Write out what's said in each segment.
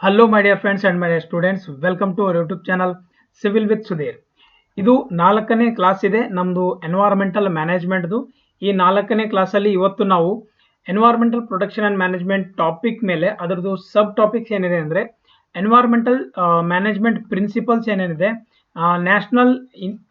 Hello my dear friends and my dear students, welcome to our YouTube channel Civil with Sudheer. ಇದು 4ನೇ class ಇದೆ ನಮ್ಮದು environmental ಮ್ಯಾನೇಜ್ಮೆಂಟ್ದು. ಈ 4ನೇ ಕ್ಲಾಸಲ್ಲಿ ಇವತ್ತು ನಾವು environmental protection and management topic ಮೇಲೆ ಅದರದ್ದು ಸಬ್ ಟಾಪಿಕ್ಸ್ ಏನಿದೆ ಅಂದರೆ ಎನ್ವೈರನ್ಮೆಂಟಲ್ ಮ್ಯಾನೇಜ್ಮೆಂಟ್ ಪ್ರಿನ್ಸಿಪಲ್ಸ್ ಏನೇನಿದೆ, ನ್ಯಾಷನಲ್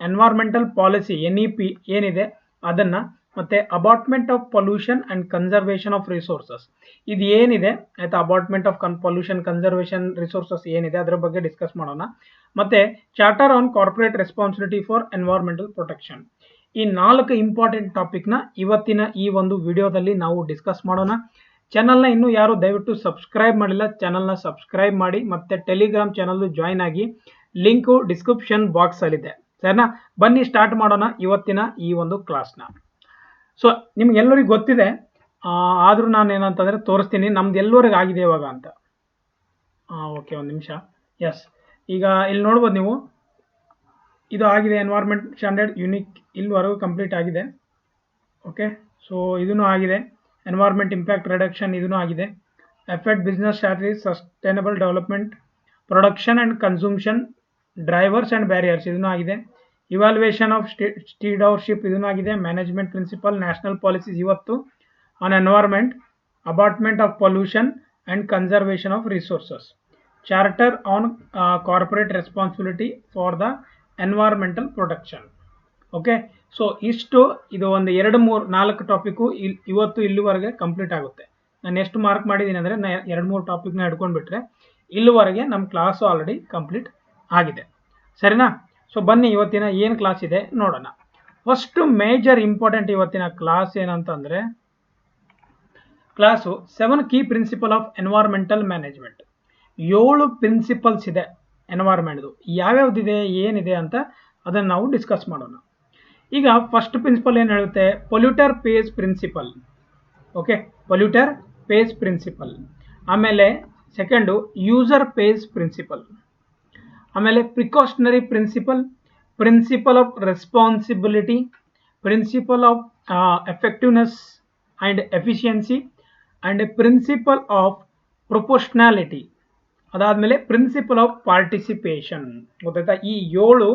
ಎನ್ವೈರನ್ಮೆಂಟಲ್ ಪಾಲಿಸಿ NEP ಏನಿದೆ ಅದನ್ನು, ಮತ್ತು abatement of pollution and conservation of resources ಇದು ಏನಿದೆ ಆಯಿತಾ, abatement of pollution conservation resources ಏನಿದೆ ಅದರ ಬಗ್ಗೆ ಡಿಸ್ಕಸ್ ಮಾಡೋಣ. ಮತ್ತು charter on corporate responsibility for environmental protection, ಈ 4 ಇಂಪಾರ್ಟೆಂಟ್ ಟಾಪಿಕ್ನ ಇವತ್ತಿನ ಈ ಒಂದು ವಿಡಿಯೋದಲ್ಲಿ ನಾವು ಡಿಸ್ಕಸ್ ಮಾಡೋಣ. ಚಾನಲ್ನ ಇನ್ನೂ ಯಾರು ದಯವಿಟ್ಟು ಸಬ್ಸ್ಕ್ರೈಬ್ ಮಾಡಿಲ್ಲ, ಚಾನಲ್ನ ಸಬ್ಸ್ಕ್ರೈಬ್ ಮಾಡಿ, ಮತ್ತು ಟೆಲಿಗ್ರಾಮ್ ಚಾನಲ್ಲು ಜಾಯ್ನ್ ಆಗಿ, ಲಿಂಕು ಡಿಸ್ಕ್ರಿಪ್ಷನ್ ಬಾಕ್ಸಲ್ಲಿದೆ. ಸರಿನಾ? ಬನ್ನಿ ಸ್ಟಾರ್ಟ್ ಮಾಡೋಣ ಇವತ್ತಿನ ಈ ಒಂದು ಕ್ಲಾಸ್ನ. ಸೊ ನಿಮ್ಗೆಲ್ಲರಿಗೂ ಗೊತ್ತಿದೆ, ಆದರೂ ನಾನು ಏನಂತಂದರೆ ತೋರಿಸ್ತೀನಿ ನಮ್ದು ಎಲ್ಲರಿಗೂ ಆಗಿದೆ ಇವಾಗ ಅಂತ. ಓಕೆ, ಒಂದು ನಿಮಿಷ. ಎಸ್, ಈಗ ಇಲ್ಲಿ ನೋಡ್ಬೋದು ನೀವು, ಇದು ಆಗಿದೆ ಎನ್ವೈರ್ಮೆಂಟ್ ಸ್ಟ್ಯಾಂಡರ್ಡ್ ಯೂನಿಕ್, ಇಲ್ಲಿವರೆಗೂ ಕಂಪ್ಲೀಟ್ ಆಗಿದೆ. ಓಕೆ, ಸೊ ಇದೂ ಆಗಿದೆ. ಎನ್ವೈರ್ಮೆಂಟ್ ಇಂಪ್ಯಾಕ್ಟ್ ರಿಡಕ್ಷನ್ ಇದೂ ಆಗಿದೆ. Effect business strategies, sustainable development, production and consumption, drivers and barriers ಇದೂ ಆಗಿದೆ. ಇವಾಲ್ಯೂಯೇಷನ್ ಆಫ್ ಸ್ಟೀಡರ್ಶಿಪ್ ಇದೂ ಆಗಿದೆ. ಮ್ಯಾನೇಜ್ಮೆಂಟ್ ಪ್ರಿನ್ಸಿಪಲ್, ನ್ಯಾಷನಲ್ ಪಾಲಿಸೀಸ್ ಇವತ್ತು on environment, abatement of pollution and conservation of resources, charter on corporate responsibility for the environmental protection. Okay, so ಇಷ್ಟು ಇದು ಒಂದು 2-3-4 topic ಇವತ್ತು ಇಲ್ಲಿವರೆಗೆ ಕಂಪ್ಲೀಟ್ ಆಗುತ್ತೆ. ನಾನು ಎಷ್ಟು ಮಾರ್ಕ್ ಮಾಡಿದ್ದೀನಿ ಅಂದರೆ 2-3 ಟಾಪಿಕ್ನ ಹಿಡ್ಕೊಂಡ್ಬಿಟ್ರೆ ಇಲ್ಲಿವರೆಗೆ ನಮ್ಮ ಕ್ಲಾಸು ಆಲ್ರೆಡಿ ಕಂಪ್ಲೀಟ್ ಆಗಿದೆ. ಸರಿನಾ? ಸೊ ಬನ್ನಿ ಇವತ್ತಿನ ಏನು ಕ್ಲಾಸ್ ಇದೆ ನೋಡೋಣ. ಫಸ್ಟು ಮೇಜರ್ ಇಂಪಾರ್ಟೆಂಟ್ ಇವತ್ತಿನ ಕ್ಲಾಸ್ ಏನಂತಂದರೆ class 7 key principle of environmental management. 7 principles ಇದೆ ಎನ್ವೈರ್ಮೆಂಟ್ದು. ಯಾವ್ಯಾವ್ದಿದೆ ಏನಿದೆ ಅಂತ ಅದನ್ನು ನಾವು ಡಿಸ್ಕಸ್ ಮಾಡೋಣ. ಈಗ ಫಸ್ಟ್ ಪ್ರಿನ್ಸಿಪಲ್ ಏನು ಹೇಳುತ್ತೆ? Polluter pays principle. Okay, polluter pays principle. ಆಮೇಲೆ ಸೆಕೆಂಡು ಯೂಸರ್ ಪೇಸ್ ಪ್ರಿನ್ಸಿಪಲ್. ಆಮೇಲೆ precautionary principle, principle of responsibility, principle of effectiveness and efficiency, and principle of proportionality. ಅದಾದಮೇಲೆ ಪ್ರಿನ್ಸಿಪಲ್ ಆಫ್ ಪಾರ್ಟಿಸಿಪೇಷನ್. ಗೊತ್ತಾಯ್ತಾ? ಈ 7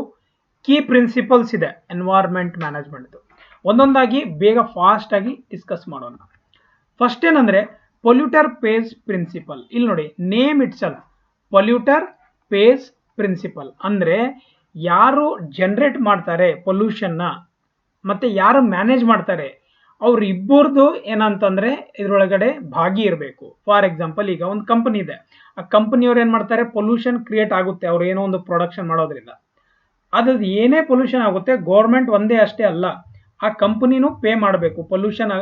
key principles ಇದೆ environment ಮ್ಯಾನೇಜ್ಮೆಂಟ್ದು. ಒಂದೊಂದಾಗಿ ಬೇಗ ಫಾಸ್ಟಾಗಿ ಡಿಸ್ಕಸ್ ಮಾಡೋಣ. ಫಸ್ಟ್ ಏನಂದರೆ ಪೊಲ್ಯೂಟರ್ ಪೇಸ್ ಪ್ರಿನ್ಸಿಪಲ್. ಇಲ್ಲಿ ನೋಡಿ, name itself polluter pays principle ಅಂದರೆ ಯಾರು ಜನರೇಟ್ ಮಾಡ್ತಾರೆ ಪೊಲ್ಯೂಷನ್ನ ಮತ್ತು ಯಾರು ಮ್ಯಾನೇಜ್ ಮಾಡ್ತಾರೆ ಅವ್ರಿಬ್ಬರದು ಏನಂತಂದರೆ ಇದರೊಳಗಡೆ ಭಾಗಿ ಇರಬೇಕು. ಫಾರ್ ಎಕ್ಸಾಂಪಲ್, ಈಗ ಒಂದು ಕಂಪನಿ ಇದೆ, ಆ ಕಂಪನಿಯವ್ರು ಏನು ಮಾಡ್ತಾರೆ, ಪೊಲ್ಯೂಷನ್ ಕ್ರಿಯೇಟ್ ಆಗುತ್ತೆ ಅವ್ರು ಏನೋ ಒಂದು ಪ್ರೊಡಕ್ಷನ್ ಮಾಡೋದ್ರಿಂದ. ಅದ್ರದ್ದು ಏನೇ ಪೊಲ್ಯೂಷನ್ ಆಗುತ್ತೆ ಗೌರ್ಮೆಂಟ್ ಒಂದೇ ಅಷ್ಟೇ ಅಲ್ಲ, ಆ ಕಂಪನಿನೂ ಪೇ ಮಾಡಬೇಕು. ಪೊಲ್ಯೂಷನ್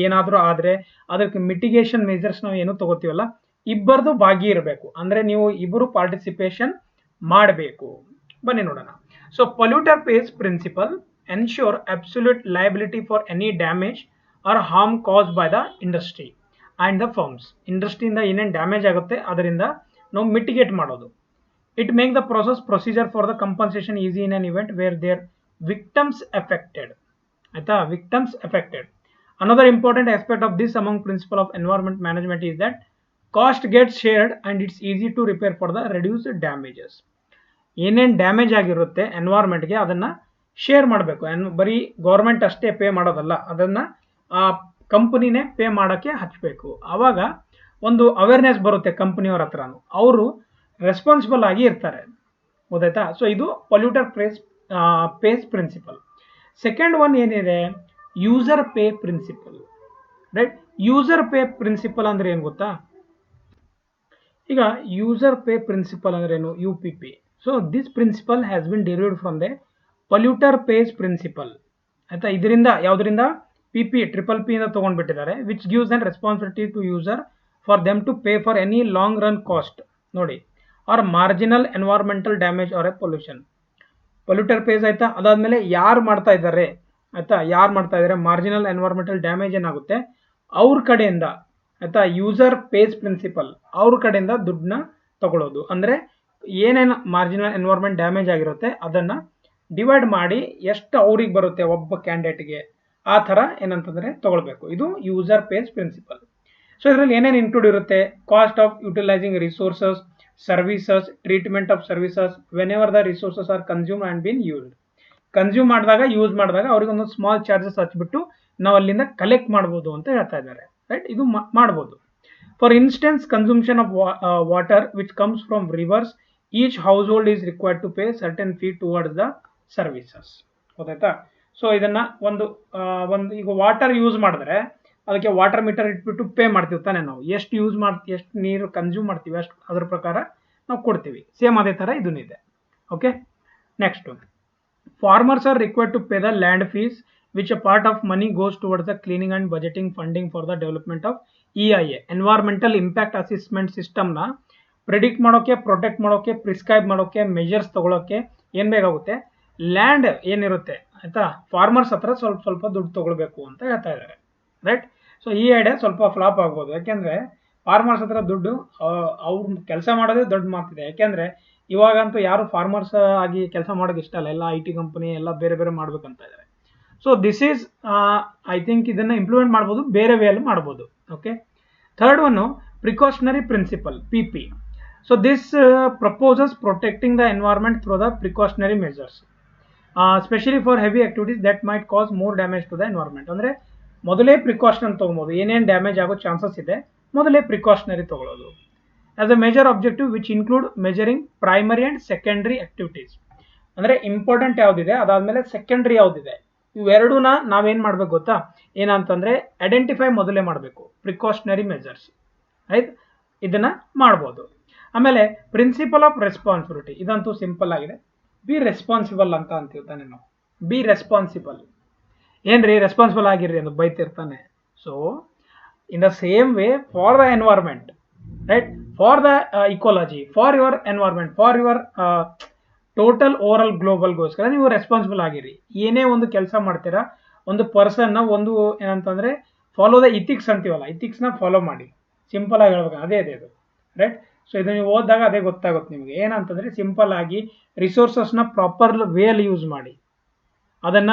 ಏನಾದರೂ ಆದರೆ ಅದಕ್ಕೆ ಮಿಟಿಗೇಷನ್ ಮೆಜರ್ಸ್ ನಾವು ಏನು ತಗೋತೀವಲ್ಲ, ಇಬ್ಬರದು ಭಾಗಿ ಇರಬೇಕು. ಅಂದರೆ ನೀವು ಇಬ್ಬರು ಪಾರ್ಟಿಸಿಪೇಷನ್ ಮಾಡಬೇಕು. ಬನ್ನಿ ನೋಡೋಣ. So polluter pays principle ensure absolute liability for any damage or harm caused by the industry and the firms. ಇಂಡಸ್ಟ್ರಿಯಿಂದ ಏನೇನು ಡ್ಯಾಮೇಜ್ ಆಗುತ್ತೆ ಅದರಿಂದ ನಾವು ಮಿಟಿಗೇಟ್ ಮಾಡೋದು. It make the procedure for the compensation easy in an event where there victims affected. ಆಯ್ತಾ? Victims affected. Another important aspect of this among principle of environment management is that cost gets shared and it's easy to repair for the reduced damages. ಏನೇನು damage ಆಗಿರುತ್ತೆ ಎನ್ವೈರ್ಮೆಂಟ್ಗೆ ಅದನ್ನು share ಮಾಡಬೇಕು. ಬರೀ government ಅಷ್ಟೇ pay ಮಾಡೋದಲ್ಲ, ಅದನ್ನು ಆ ಕಂಪನಿನೇ ಪೇ ಮಾಡೋಕ್ಕೆ ಹಚ್ಚಬೇಕು. ಆವಾಗ ಒಂದು ಅವೇರ್ನೆಸ್ ಬರುತ್ತೆ ಕಂಪನಿಯವ್ರ ಹತ್ರನೂ, ಅವರು ರೆಸ್ಪಾನ್ಸಿಬಲ್ ಆಗಿ ಇರ್ತಾರೆ. ಗೊತ್ತಾಯ್ತಾ? ಸೊ ಇದು polluter pays principle. Second one ಏನಿದೆ, user pay principle. Right? User pay principle ಅಂದರೆ ಏನು ಗೊತ್ತಾ? ಈಗ ಯೂಸರ್ ಪೇ ಪ್ರಿನ್ಸಿಪಲ್ ಅಂದ್ರೆ ಏನು? UPP. So this principle has been derived from the polluter pays principle. ಆಯ್ತಾ? ಇದರಿಂದ ಯಾವುದರಿಂದ? ಟ್ರಿಪಲ್ ಪಿ ಇಂದ ತೊಗೊಂಡ್ಬಿಟ್ಟಿದ್ದಾರೆ. Which gives an responsibility to user for them to pay for any long run cost, ನೋಡಿ, or marginal environmental damage or a pollution. Polluter pays ಆಯ್ತಾ? ಅದಾದಮೇಲೆ ಯಾರು ಮಾಡ್ತಾ ಇದ್ದಾರೆ, ಆಯ್ತಾ, ಯಾರು ಮಾಡ್ತಾ ಇದ್ದಾರೆ ಮಾರ್ಜಿನಲ್ ಎನ್ವೈರ್ಮೆಂಟಲ್ ಡ್ಯಾಮೇಜ್ ಏನಾಗುತ್ತೆ ಅವ್ರ ಕಡೆಯಿಂದ, ಆಯ್ತಾ, ಯೂಸರ್ ಪೇಸ್ ಪ್ರಿನ್ಸಿಪಲ್ ಅವ್ರ ಕಡೆಯಿಂದ ದುಡ್ಡನ್ನ ತಗೊಳ್ಳೋದು. ಅಂದರೆ ಏನೇನು ಮಾರ್ಜಿನಲ್ ಎನ್ವೈರ್ಮೆಂಟ್ ಡ್ಯಾಮೇಜ್ ಆಗಿರುತ್ತೆ ಅದನ್ನು ಡಿವೈಡ್ ಮಾಡಿ ಎಷ್ಟು ಅವ್ರಿಗೆ ಬರುತ್ತೆ ಒಬ್ಬ ಕ್ಯಾಂಡಿಡೇಟ್ಗೆ, ಆ ಥರ ಏನಂತಂದರೆ ತಗೊಳ್ಬೇಕು. ಇದು ಯೂಸರ್ ಪೇಸ್ ಪ್ರಿನ್ಸಿಪಲ್. ಸೊ ಇದರಲ್ಲಿ ಏನೇನು ಇನ್ಕ್ಲೂಡ್ ಇರುತ್ತೆ, cost of utilising resources, services, treatment of services whenever the resources are consume and been used. Consume ಮಾಡಿದಾಗ ಯೂಸ್ ಮಾಡಿದಾಗ ಅವ್ರಿಗೆ ಒಂದು ಸ್ಮಾಲ್ ಚಾರ್ಜಸ್ ಹಚ್ಬಿಟ್ಟು ನಾವು ಅಲ್ಲಿಂದ ಕಲೆಕ್ಟ್ ಮಾಡ್ಬೋದು ಅಂತ ಹೇಳ್ತಾ ಇದ್ದಾರೆ, ರೈಟ್. ಇದು ಮಾಡ್ಬೋದು. For instance consumption of water which comes from rivers, each household is required to pay certain fee towards the services. ಗೊತ್ತಾಯ್ತಾ? ಸೊ ಇದನ್ನ ಒಂದು ಈಗ ವಾಟರ್ ಯೂಸ್ ಮಾಡಿದ್ರೆ ಅದಕ್ಕೆ ವಾಟರ್ ಮೀಟರ್ ಇಟ್ಬಿಟ್ಟು ಪೇ ಮಾಡ್ತೀವಿ ತಾನೆ ನಾವು, ಎಷ್ಟು ಯೂಸ್ ಮಾಡ್ತೀವಿ, ಎಷ್ಟು ನೀರು ಕನ್ಸ್ಯೂಮ್ ಮಾಡ್ತೀವಿ ಅಷ್ಟು ಅದ್ರ ಪ್ರಕಾರ ನಾವು ಕೊಡ್ತೀವಿ. ಸೇಮ್ ಅದೇ ಥರ ಇದೂ ಇದೆ. Okay, next, farmers are required to pay the land fees which a part of money goes towards the cleaning and budgeting funding for the development of EIA, environmental impact assessment system ನ predict ಮಾಡೋಕೆ, protect ಮಾಡೋಕೆ, prescribe ಮಾಡೋಕೆ, measures ತಗೊಳ್ಳೋಕೆ ಏನು ಬೇಕಾಗುತ್ತೆ, land ಏನಿರುತ್ತೆ ಆಯ್ತಾ, farmers ಹತ್ರ ಸ್ವಲ್ಪ ದುಡ್ಡು ತಗೊಳ್ಬೇಕು ಅಂತ ಹೇಳ್ತಾ ಇದ್ದಾರೆ, ರೈಟ್. ಸೊ ಈ ಐಡಿಯಾ ಸ್ವಲ್ಪ ಫ್ಲಾಪ್ ಆಗ್ಬೋದು, ಯಾಕೆಂದ್ರೆ ಫಾರ್ಮರ್ಸ್ ಹತ್ರ ದುಡ್ಡು ಅವ್ರು ಕೆಲಸ ಮಾಡೋದೇ ದೊಡ್ಡ ಮಾತಿದೆ. ಯಾಕೆಂದ್ರೆ ಇವಾಗಂತೂ ಯಾರು ಫಾರ್ಮರ್ಸ್ ಆಗಿ ಕೆಲಸ ಮಾಡೋಕೆ ಇಷ್ಟ ಅಲ್ಲ, ಎಲ್ಲ IT ಕಂಪನಿ ಎಲ್ಲ ಬೇರೆ ಬೇರೆ ಮಾಡ್ಬೇಕಂತ ಇದ್ದಾರೆ. So this is I think ಇದನ್ನ ಇಂಪ್ಲಿಮೆಂಟ್ ಮಾಡ್ಬೋದು, ಬೇರೆ ವೇಯಲ್ಲಿ ಮಾಡ್ಬೋದು. Okay, third one, precautionary principle, PP. So this proposes protecting the environment through the precautionary measures, specially for heavy activities that might cause more damage to the environment. ಅಂದ್ರೆ ಮೊದಲೇ precaution ತಗೊಬೋದು, ಏನೇನು damage ಆಗೋ chances ಇದೆ ಮೊದಲೇ precautionary ತಗೊಳ್ಳೋದು. As a major objective which include measuring primary and secondary activities. ಅಂದ್ರೆ important ಯಾವ್ದಿದೆ, ಅದಾದ್ಮೇಲೆ ಸೆಕೆಂಡರಿ ಯಾವ್ದಿದೆ, ಇವೆರಡೂನ ನಾವೇನ್ ಮಾಡ್ಬೇಕು ಗೊತ್ತಾ, ಏನಂತಂದ್ರೆ ಐಡೆಂಟಿಫೈ ಮೊದಲೇ ಮಾಡಬೇಕು, ಪ್ರಿಕಾಷನರಿ ಮೆಜರ್ಸ್, ಆಯ್ತು, ಇದನ್ನ ಮಾಡ್ಬೋದು. ಆಮೇಲೆ ಪ್ರಿನ್ಸಿಪಲ್ ಆಫ್ ರೆಸ್ಪಾನ್ಸಿಬಿಲಿಟಿ, ಇದಂತೂ ಸಿಂಪಲ್ ಆಗಿದೆ. ಬಿ ರೆಸ್ಪಾನ್ಸಿಬಲ್ ಅಂತ ಅಂತೀವಿ ತಾನೆ ನಾವು, ಬಿ ರೆಸ್ಪಾನ್ಸಿಬಲ್. ಏನ್ರಿ ರೆಸ್ಪಾನ್ಸಿಬಲ್ ಆಗಿರ್ರಿ ಅಂತ ಬೈತಿರ್ತಾನೆ. So in the same way for the environment, right, for the ecology, for your environment, for your total overall ಗ್ಲೋಬಲ್ಗೋಸ್ಕರ ನೀವು ರೆಸ್ಪಾನ್ಸಿಬಲ್ ಆಗಿರಿ. ಏನೇ ಒಂದು ಕೆಲಸ ಮಾಡ್ತೀರಾ, ಒಂದು ಪರ್ಸನ್ನ ಒಂದು ಏನಂತಂದ್ರೆ ಫಾಲೋ ದ ಇಥಿಕ್ಸ್ ಅಂತೀವಲ್ಲ, ಇಥಿಕ್ಸ್ನ ಫಾಲೋ ಮಾಡಿ. ಸಿಂಪಲ್ ಆಗಿ ಹೇಳ್ಬೇಕು, ಅದೇ ಇದು, ರೈಟ್. ಸೊ ಇದು ನೀವು ಓದಿದಾಗ ಅದೇ ಗೊತ್ತಾಗುತ್ತೆ ನಿಮಗೆ. ಏನಂತಂದ್ರೆ ಸಿಂಪಲ್ ಆಗಿ ರಿಸೋರ್ಸಸ್ನ ಪ್ರಾಪರ್ ವೇಯಲ್ಲಿ ಯೂಸ್ ಮಾಡಿ. ಅದನ್ನ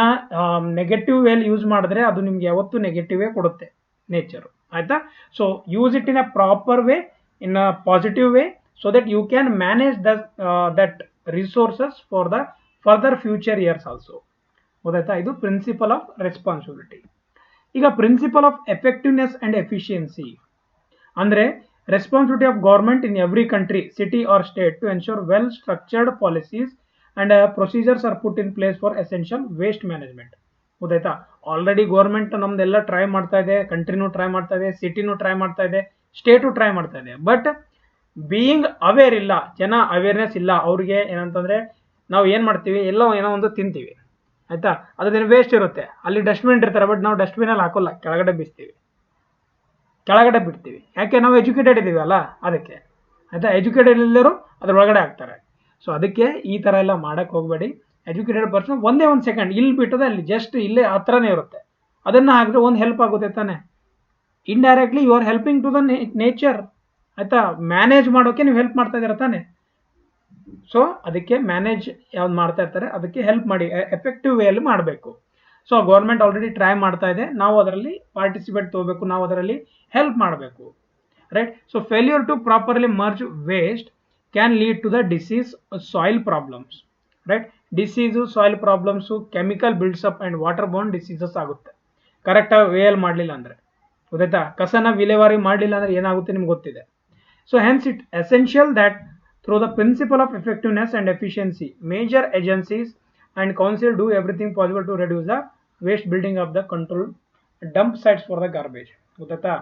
ನೆಗೆಟಿವ್ ವೇಯಲ್ಲಿ ಯೂಸ್ ಮಾಡಿದ್ರೆ ಅದು ನಿಮ್ಗೆ ಯಾವತ್ತೂ ನೆಗೆಟಿವೇ ಕೊಡುತ್ತೆ ನೇಚರ್, ಆಯ್ತಾ. So use it in a proper way, in a positive way, so that you can manage that resources for the further future years also. ಗೊತ್ತಾಯ್ತಾ? ಇದು ಪ್ರಿನ್ಸಿಪಲ್ ಆಫ್ ರೆಸ್ಪಾನ್ಸಿಬಿಲಿಟಿ. ಈಗ principle of effectiveness and efficiency ಅಂದ್ರೆ responsibility of government in every country, city or state to ensure well structured policies and procedures are put in place for essential waste management. ಗೊತ್ತಾಯ್ತಾ? Already government ನಮ್ದೆಲ್ಲ try ಮಾಡ್ತಾ ಇದೆ, ಕಂಟ್ರಿನೂ try ಮಾಡ್ತಾ ಇದೆ, ಸಿಟಿನೂ try ಮಾಡ್ತಾ ಇದೆ, state try ಮಾಡ್ತಾ ಇದೆ. ಬಟ್ ಬೀಯಿಂಗ್ ಅವೇರ್ ಇಲ್ಲ, ಜನ ಅವೇರ್ನೆಸ್ ಇಲ್ಲ ಅವ್ರಿಗೆ. ಏನಂತಂದ್ರೆ ನಾವು ಏನು ಮಾಡ್ತೀವಿ, ಏನೋ ಒಂದು ತಿಂತೀವಿ, ಆಯ್ತಾ, ಅದೇನು ವೇಸ್ಟ್ ಇರುತ್ತೆ, ಅಲ್ಲಿ ಡಸ್ಟ್ಬಿನ್ ಇರ್ತಾರೆ, ಬಟ್ ನಾವು ಡಸ್ಟ್ಬಿನಲ್ಲಿ ಹಾಕೋಲ್ಲ, ಕೆಳಗಡೆ ಬಿಡ್ತೀವಿ. ಯಾಕೆ? ನಾವು ಎಜುಕೇಟೆಡ್ ಇದ್ದೀವಿ ಅಲ್ಲ, ಅದಕ್ಕೆ, ಆಯ್ತಾ. ಎಜುಕೇಟೆಡ್ ಇಲ್ಲರೂ ಅದ್ರ ಒಳಗಡೆ ಹಾಕ್ತಾರೆ. ಸೊ ಅದಕ್ಕೆ ಈ ಥರ ಎಲ್ಲ ಮಾಡಕ್ಕೆ ಹೋಗಬೇಡಿ. ಎಜುಕೇಟೆಡ್ ಪರ್ಸನ್ ಒಂದೇ ಒಂದು ಸೆಕೆಂಡ್ ಇಲ್ಲಿ ಬಿಟ್ಟದೆ, ಅಲ್ಲಿ ಜಸ್ಟ್ ಇಲ್ಲೇ ಹತ್ರನೇ ಇರುತ್ತೆ, ಅದನ್ನ ಹಾಕಿದ್ರೆ ಒಂದು ಹೆಲ್ಪ್ ಆಗುತ್ತೆ ತಾನೆ. Indirectly you are helping to the nature, ಆಯ್ತಾ. ಮ್ಯಾನೇಜ್ ಮಾಡೋಕೆ ನೀವು ಹೆಲ್ಪ್ ಮಾಡ್ತಾ ಇದ್ದೀರ ತಾನೆ. ಸೊ ಅದಕ್ಕೆ ಮ್ಯಾನೇಜ್ ಯಾವ್ದು ಮಾಡ್ತಾ ಇರ್ತಾರೆ ಅದಕ್ಕೆ ಹೆಲ್ಪ್ ಮಾಡಿ, ಎಫೆಕ್ಟಿವ್ ವೇಯಲ್ಲಿ ಮಾಡಬೇಕು. ಸೊ ಗೌರ್ಮೆಂಟ್ ಆಲ್ರೆಡಿ ಟ್ರೈ ಮಾಡ್ತಾ ಇದೆ, ನಾವು ಅದರಲ್ಲಿ ಪಾರ್ಟಿಸಿಪೇಟ್ ತಗೋಬೇಕು, ನಾವು ಅದರಲ್ಲಿ ಹೆಲ್ಪ್ ಮಾಡಬೇಕು, right. So failure to properly merge waste can lead to the disease, soil problems, right. Disease, soil problems, chemical builds up and water borne diseases ಆಗುತ್ತೆ ಕರೆಕ್ಟಾಗಿ ವೇಯಲ್ಲಿ ಮಾಡಲಿಲ್ಲ ಅಂದರೆ. ಗೊತ್ತಾಯ್ತಾ? ಕಸನ ವಿಲೇವಾರಿ ಮಾಡಲಿಲ್ಲ ಅಂದರೆ ಏನಾಗುತ್ತೆ ನಿಮ್ಗೆ ಗೊತ್ತಿದೆ. So hence it essential that through the principle of effectiveness and efficiency, major agencies and council do everything possible to reduce the waste, building up the control dump sites for the garbage. ಗೊತ್ತಾಯ್ತಾ?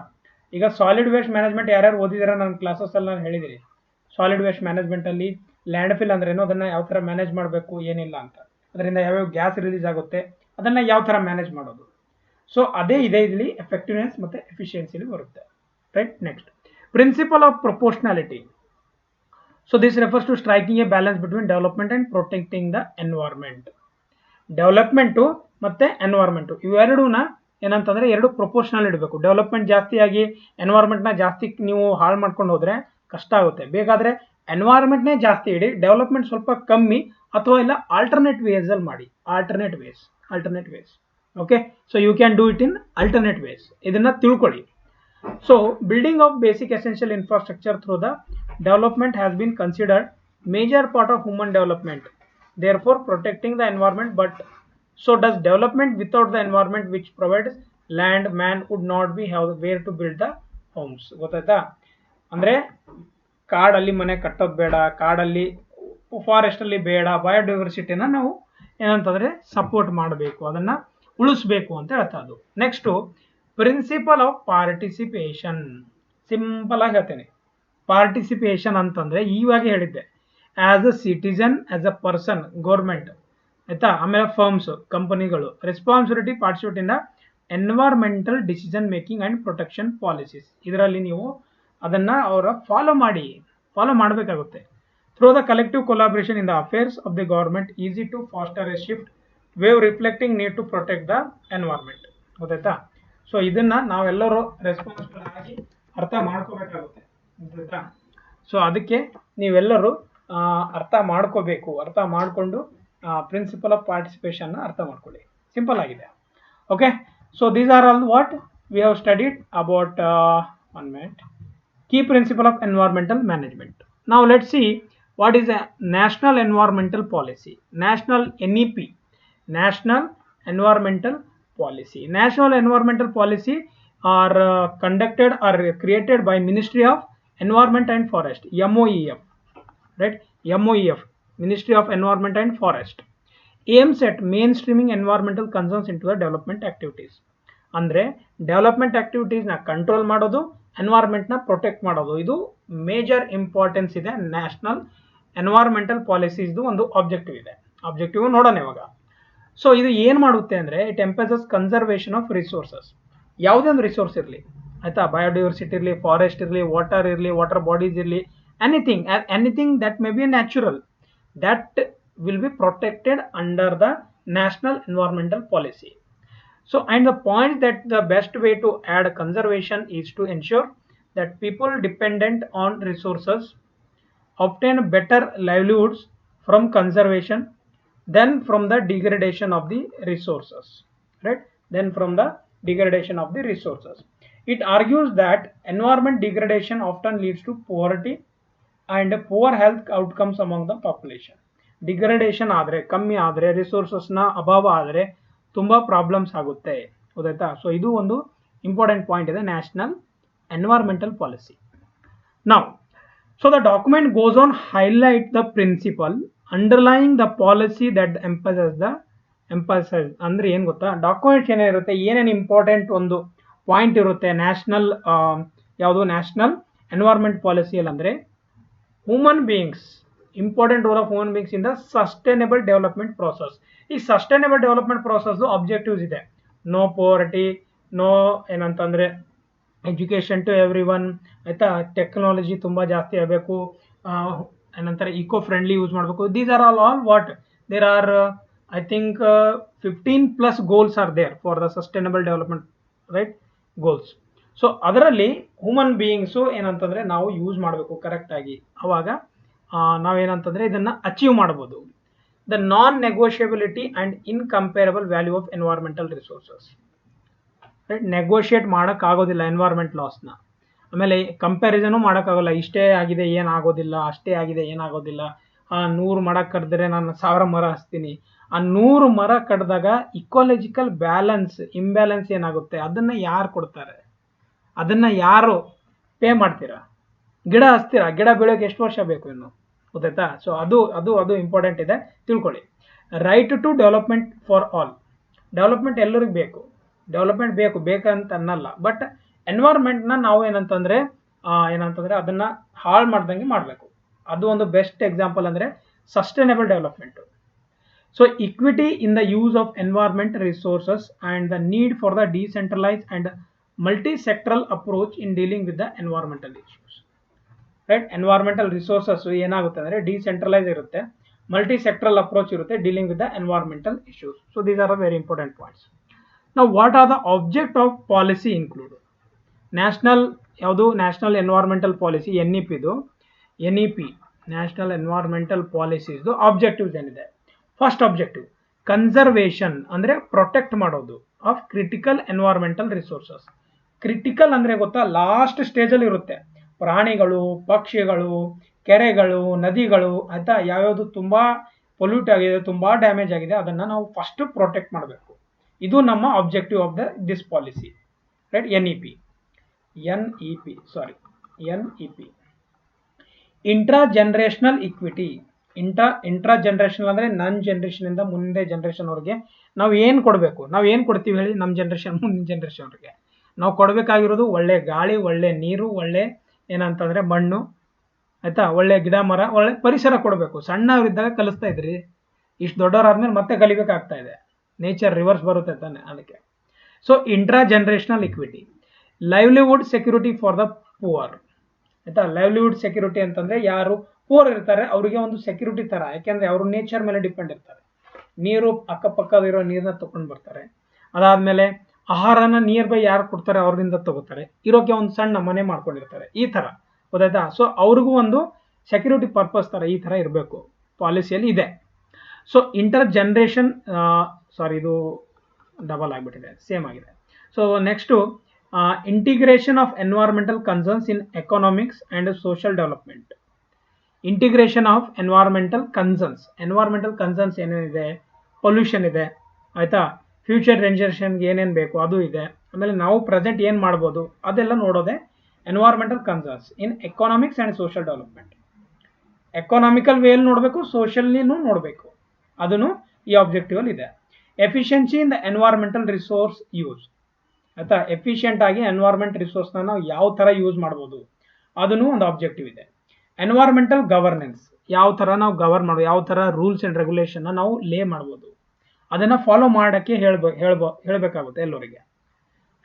ಈಗ solid waste management ಯಾರ್ಯಾರು ಓದಿದಾರ ನನ್ನ classes ಅಲ್ಲಿ ನಾನು ಹೇಳಿದಿರಿ. Solid waste management ಅಲ್ಲಿ land fill ಅಂದ್ರೆ ಏನೋ, ಅದನ್ನ ಯಾವ ಥರ ಮ್ಯಾನೇಜ್ ಮಾಡಬೇಕು ಏನಿಲ್ಲ ಅಂತ, ಅದರಿಂದ ಯಾವ್ಯಾವ ಗ್ಯಾಸ್ ರಿಲೀಸ್ ಆಗುತ್ತೆ ಅದನ್ನ ಯಾವ ಥರ ಮ್ಯಾನೇಜ್ ಮಾಡೋದು. ಸೊ ಅದೇ ಇದೆ ಇಲ್ಲಿ ಎಫೆಕ್ಟಿವ್ನೆಸ್ ಮತ್ತೆ ಎಫಿಷಿಯನ್ಸಿಲಿ ಬರುತ್ತೆ, right. Next, principle of proportionality. So this refers to striking a balance between development and protecting the environment. Development ಮತ್ತೆ ಎನ್ವೈರ್ಮೆಂಟ್ ಇವೆರಡೂನ ಏನಂತಂದ್ರೆ ಎರಡು ಪ್ರೊಪೋರ್ಷನಲ್ ಇಡಬೇಕು. ಡೆವಲಪ್ಮೆಂಟ್ ಜಾಸ್ತಿ ಆಗಿ ಎನ್ವೈರ್ಮೆಂಟ್ನ ಜಾಸ್ತಿ ನೀವು ಹಾಳು ಮಾಡ್ಕೊಂಡು ಹೋದ್ರೆ ಕಷ್ಟ ಆಗುತ್ತೆ. ಬೇಕಾದ್ರೆ ಎನ್ವೈರ್ಮೆಂಟ್ನೇ ಜಾಸ್ತಿ ಇಡಿ, ಡೆವಲಪ್ಮೆಂಟ್ ಸ್ವಲ್ಪ ಕಮ್ಮಿ, ಅಥವಾ ಇಲ್ಲ ಆಲ್ಟರ್ನೇಟ್ ವೇಸ್ ಅಲ್ಲಿ ಮಾಡಿ. Alternate ways. Okay, so you can do it in alternate ways. ಇದನ್ನ ತಿಳ್ಕೊಳ್ಳಿ. So building of basic essential infrastructure through the development has been considered major part of human development, therefore protecting the environment. But so does development without the environment which provides land, man would not be have where to build the homes. ಗೊತ್ತಾಯ್ತಾ? ಅಂದ್ರೆ ಕಾಡಲ್ಲಿ ಮನೆ ಕಟ್ಟೋದು ಬೇಡ, ಕಾಡಲ್ಲಿ forest ಅಲ್ಲಿ ಬೇಡ, ಬಯೋಡೈವರ್ಸಿಟಿನ ನಾವು ಏನಂತಂದ್ರೆ ಸಪೋರ್ಟ್ ಮಾಡಬೇಕು, ಅದನ್ನ ಉಳಿಸಬೇಕು ಅಂತ ಹೇಳ್ತಾ ಅದು. Next principle of participation. Simple ಆಗಿ ಹೇಳ್ತೇನೆ, ಪಾರ್ಟಿಸಿಪೇಷನ್ ಅಂತಂದ್ರೆ ಇವಾಗ ಹೇಳಿದ್ದೆ, as a citizen, as a person, government ಆಯ್ತಾ, ಆಮೇಲೆ ಫರ್ಮ್ಸ್, ಕಂಪನಿಗಳು responsibility participate in the environmental decision making and protection policies. ಇದರಲ್ಲಿ ನೀವು ಅದನ್ನ ಅವರ ಫಾಲೋ ಮಾಡಬೇಕಾಗುತ್ತೆ. Through the collective collaboration in the affairs of the government easy to foster a shift wave reflecting need to protect the environment. ಗೊತ್ತಾಯ್ತಾ? So ಇದನ್ನ ನಾವೆಲ್ಲರೂ responsible ಆಗಿ ಅರ್ಥ ಮಾಡ್ಕೋಬೇಕಾಗುತ್ತೆ. ಗೊತ್ತಾಯ್ತಾ? ಸೊ ಅದಕ್ಕೆ ನೀವೆಲ್ಲರೂ ಅರ್ಥ ಮಾಡ್ಕೋಬೇಕು. ಅರ್ಥ ಮಾಡಿಕೊಂಡು ಪ್ರಿನ್ಸಿಪಲ್ ಆಫ್ ಪಾರ್ಟಿಸಿಪೇಷನ್ ಅರ್ಥ ಮಾಡ್ಕೊಳ್ಳಿ. ಸಿಂಪಲ್ ಆಗಿದೆ. Okay, so these are all what we have studied about 1 minute key principle of environmental management. Now let's see what is a national environmental policy. National NEP, national environmental policy. National environmental policy are conducted or created by Ministry of Environment and Forest, MOEF, right? MOEF, Ministry of Environment and Forest, aims at mainstreaming environmental concerns into the development activities. ಅಂದ್ರೆ development activities ನ control ಮಾಡೋದು, environment ನ protect ಮಾಡೋದು, ಇದು major importance ಇದೆ. National environmental policies ಒಂದು objective ಇದೆ. Objective ನೋಡೋಣ ಇವಾಗ. ಸೊ ಇದು ಏನ್ ಮಾಡುತ್ತೆ ಅಂದ್ರೆ it emphasises conservation of resources. ಯಾವುದೇ ಒಂದು ರಿಸೋರ್ಸ್ ಇರಲಿ ಆಯ್ತಾ, ಬಯೋಡೈವರ್ಸಿಟಿ ಇರಲಿ, ಫಾರೆಸ್ಟ್ ಇರಲಿ, ವಾಟರ್ ಬಾಡೀಸ್ ಇರಲಿ, anything that may be natural, that will be protected under the national environmental policy. So and the point that the best way to add conservation is to ensure that people dependent on resources obtain better livelihoods from conservation than from the degradation of the resources, right? Then from the degradation of the resources. It argues that environment degradation often leads to poverty and poor health outcomes among the population. Degradation ಆದರೆ, ಕಮ್ಮಿ ಆದರೆ, ರಿಸೋರ್ಸಸ್ನ ಅಭಾವ ಆದರೆ ತುಂಬ problems ಆಗುತ್ತೆ. ಗೊತ್ತಾಯ್ತಾ? So ಇದು ಒಂದು ಇಂಪಾರ್ಟೆಂಟ್ ಪಾಯಿಂಟ್ ಇದೆ ನ್ಯಾಷನಲ್ ಎನ್ವೈರ್ಮೆಂಟಲ್ ಪಾಲಿಸಿ. ನಾವು so the document goes on highlight the principle underlying the policy that emphasise ಅಂದ್ರೆ ಏನು ಗೊತ್ತಾ, ಡಾಕ್ಯುಮೆಂಟ್ಸ್ ಏನಿರುತ್ತೆ, ಏನೇನು ಇಂಪಾರ್ಟೆಂಟ್ ಒಂದು ಪಾಯಿಂಟ್ ಇರುತ್ತೆ ನ್ಯಾಷನಲ್ ಯಾವುದು ನ್ಯಾಷನಲ್ ಎನ್ವೈರ್ಮೆಂಟ್ ಪಾಲಿಸಿಯಲ್ಲಿ ಅಂದರೆ human beings, important role of human beings in the sustainable development process. ಈ ಸಸ್ಟೈನಬಲ್ ಡೆವಲಪ್ಮೆಂಟ್ ಪ್ರಾಸೆಸ್ ಆಬ್ಜೆಕ್ಟಿವ್ಸ್ ಇದೆ. ನೋ ಪೋವರ್ಟಿ, ನೋ ಏನಂತಂದ್ರೆ ಎಜುಕೇಶನ್ ಟು ಎವ್ರಿ ಒನ್ ಆಯ್ತಾ, ಟೆಕ್ನಾಲಜಿ ತುಂಬಾ ಜಾಸ್ತಿ ಆಗಬೇಕು, ಏನಂತಾರೆ ಇಕೋ ಫ್ರೆಂಡ್ಲಿ ಯೂಸ್ ಮಾಡಬೇಕು. These are all what there are I think 15+ goals are there for the sustainable development, right, goals. So ಅದರಲ್ಲಿ human beings ಏನಂತಂದ್ರೆ ನಾವು ಯೂಸ್ ಮಾಡಬೇಕು ಕರೆಕ್ಟ್ ಆಗಿ, ಅವಾಗ ನಾವೇನಂತಂದ್ರೆ ಇದನ್ನ ಅಚೀವ್ ಮಾಡಬಹುದು. The non negotiability and incomparable value of environmental resources, right? Negotiate ಮಾಡೋಕ್ಕಾಗೋದಿಲ್ಲ environment ಲಾಸ್ನ. ಆಮೇಲೆ ಕಂಪ್ಯಾರಿಸನು ಮಾಡೋಕ್ಕಾಗಲ್ಲ, ಇಷ್ಟೇ ಆಗಿದೆ ಏನಾಗೋದಿಲ್ಲ, ಅಷ್ಟೇ ಆಗಿದೆ ಏನಾಗೋದಿಲ್ಲ. 100 ಮರ ಕಡಿದ್ರೆ ನಾನು 1000 ಮರ ಹಚ್ತೀನಿ. ಆ 100 ಮರ ಕಡ್ದಾಗ ಇಕೋಲಜಿಕಲ್ ಇಂಬ್ಯಾಲೆನ್ಸ್ ಏನಾಗುತ್ತೆ, ಅದನ್ನ ಯಾರು ಕೊಡ್ತಾರೆ, ಅದನ್ನ ಯಾರು ಪೇ ಮಾಡ್ತೀರಾ? ಗಿಡ ಹಚ್ತೀರಾ, ಗಿಡ ಬೆಳೆಯೋಕೆ ಎಷ್ಟು ವರ್ಷ ಬೇಕು ಇನ್ನು, ಗೊತ್ತಾಯ್ತಾ? ಸೊ ಅದು ಇಂಪಾರ್ಟೆಂಟ್ ಇದೆ, ತಿಳ್ಕೊಳ್ಳಿ. Right to development for all, development ಎಲ್ಲರಿಗೂ ಬೇಕು, ಡೆವಲಪ್ಮೆಂಟ್ ಬೇಕಂತ ಅನ್ನಲ್ಲ. ಬಟ್ ಎನ್ವೈರ್ಮೆಂಟ್ನ ನಾವು ಏನಂತಂದ್ರೆ ಅದನ್ನ ಹಾಳು ಮಾಡ್ದಂಗೆ ಮಾಡಬೇಕು. ಅದು ಒಂದು ಬೆಸ್ಟ್ ಎಕ್ಸಾಂಪಲ್ ಅಂದ್ರೆ sustainable development. So equity in the use of environment resources and the need for the decentralise and multisectoral approach in dealing with the environmental issues, right? Environmental resources ಏನಾಗುತ್ತೆ ಅಂದ್ರೆ ಡಿಸೆಂಟ್ರಲೈಸ್ ಇರುತ್ತೆ, multisectoral approach ಇರುತ್ತೆ dealing with the environmental issues. So these are very important points. ನಾವು what are the object of policy include? National environmental policy NEP national environmental ಪಾಲಿಸಿದು objectives ಏನಿದೆ? First objective conservation ಅಂದ್ರೆ protect ಮಾಡೋದು of critical environmental resources. Critical ಅಂದರೆ ಗೊತ್ತಾ, last ಸ್ಟೇಜಲ್ಲಿ ಇರುತ್ತೆ. ಪ್ರಾಣಿಗಳು, ಪಕ್ಷಿಗಳು, ಕೆರೆಗಳು, ನದಿಗಳು ಆಯಿತಾ, ಯಾವ್ಯಾವುದು ತುಂಬ ಪೊಲ್ಯೂಟ್ ಆಗಿದೆ, ತುಂಬ ಡ್ಯಾಮೇಜ್ ಆಗಿದೆ, ಅದನ್ನು ನಾವು ಫಸ್ಟ್ ಪ್ರೊಟೆಕ್ಟ್ ಮಾಡಬೇಕು. ಇದು ನಮ್ಮ objective of this policy, right. NEP intra generational equity. Intra generational ಅಂದರೆ ನನ್ನ ಜನ್ರೇಷನಿಂದ ಮುಂದೆ ಜನ್ರೇಷನ್ವರೆಗೆ ನಾವು ಏನು ಕೊಡಬೇಕು, ನಾವು ಏನು ಕೊಡ್ತೀವಿ ಹೇಳಿ, ನಮ್ಮ ಜನ್ರೇಷನ್ ಮುಂದಿನ ಜನ್ರೇಷನ್ವರೆಗೆ ನಾವು ಕೊಡಬೇಕಾಗಿರೋದು ಒಳ್ಳೆ ಗಾಳಿ, ಒಳ್ಳೆ ನೀರು, ಒಳ್ಳೆ ಏನಂತಂದರೆ ಮಣ್ಣು ಆಯಿತಾ, ಒಳ್ಳೆ ಗಿಡ ಮರ, ಒಳ್ಳೆ ಪರಿಸರ ಕೊಡಬೇಕು. ಸಣ್ಣವರಿದ್ದಾಗ ಕಲಿಸ್ತಾ ಇದ್ರಿ, ಇಷ್ಟು ದೊಡ್ಡವರಾದ್ಮೇಲೆ ಮತ್ತೆ ಕಲಿಬೇಕಾಗ್ತಾ ಇದೆ. ನೇಚರ್ ರಿವರ್ಸ್ ಬರುತ್ತೆ ತಾನೆ, ಅದಕ್ಕೆ. So intra generational equity. Livelihood security for the poor ಆಯಿತಾ. ಲೈವ್ಲಿಹುಡ್ ಸೆಕ್ಯೂರಿಟಿ ಅಂತಂದರೆ ಯಾರು ಪೂರ್ ಇರ್ತಾರೆ ಅವರಿಗೆ ಒಂದು ಸೆಕ್ಯೂರಿಟಿ ಥರ, ಯಾಕೆಂದರೆ ಅವರು ನೇಚರ್ ಮೇಲೆ ಡಿಪೆಂಡ್ ಇರ್ತಾರೆ. ನೀರು ಅಕ್ಕಪಕ್ಕದಿರೋ ನೀರನ್ನ ತೊಗೊಂಡು ಬರ್ತಾರೆ. ಅದಾದಮೇಲೆ ಆಹಾರನ ನಿಯರ್ ಬೈ ಯಾರು ಕೊಡ್ತಾರೆ ಅವ್ರಿಂದ ತಗೋತಾರೆ. ಇರೋಕ್ಕೆ ಒಂದು ಸಣ್ಣ ಮನೆ ಮಾಡ್ಕೊಂಡಿರ್ತಾರೆ, ಈ ಥರ ಗೊತ್ತಾಯ್ತಾ. ಸೊ ಅವ್ರಿಗೂ ಒಂದು ಸೆಕ್ಯೂರಿಟಿ ಪರ್ಪಸ್ ಥರ ಈ ಥರ ಇರಬೇಕು, ಪಾಲಿಸಿಯಲ್ಲಿ ಇದೆ. ಸೊ ಇಂಟರ್ ಜನರೇಷನ್ ಇದು ಡಬಲ್ ಆಗಿಬಿಟ್ಟಿದೆ, ಸೇಮ್ ಆಗಿದೆ. So next integration of environmental concerns in economics and social development. Integration of environmental concerns ಏನೇನಿದೆ, ಪೊಲ್ಯೂಷನ್ ಇದೆ ಆಯಿತಾ, ಫ್ಯೂಚರ್ ಜನರೇಷನ್ಗೆ ಏನೇನು ಬೇಕು ಅದು ಇದೆ, ಆಮೇಲೆ ನಾವು ಪ್ರೆಸೆಂಟ್ ಏನು ಮಾಡ್ಬೋದು ಅದೆಲ್ಲ ನೋಡೋದೆ environmental concerns in economics and social development. Economical ವೇಯಲ್ಲಿ ನೋಡಬೇಕು, ಸೋಷಿಯಲ್ಲಿನೂ ನೋಡಬೇಕು, ಅದನ್ನು ಈ ಆಬ್ಜೆಕ್ಟಿವಲ್ಲಿ ಇದೆ. Efficiency in the environmental resource use ಆಯಿತಾ, ಎಫಿಷಿಯೆಂಟ್ ಆಗಿ ಎನ್ವೈರ್ಮೆಂಟ್ ರಿಸೋರ್ಸ್ನ ನಾವು ಯಾವ ಥರ ಯೂಸ್ ಮಾಡ್ಬೋದು ಅದನ್ನು ಒಂದು ಆಬ್ಜೆಕ್ಟಿವ್ ಇದೆ. ಎನ್ವೈರ್ಮೆಂಟಲ್ ಗವರ್ನೆನ್ಸ್, ಯಾವ ಥರ ನಾವು ಗವರ್ನ್ ಮಾಡ್ಬೋದು, ಯಾವ ಥರ ರೂಲ್ಸ್ ಆ್ಯಂಡ್ ರೆಗ್ಯುಲೇಷನ್ನ ನಾವು ಲೇ ಮಾಡ್ಬೋದು, ಅದನ್ನು ಫಾಲೋ ಮಾಡೋಕ್ಕೆ ಹೇಳಬೇಕಾಗುತ್ತೆ ಎಲ್ಲರಿಗೆ.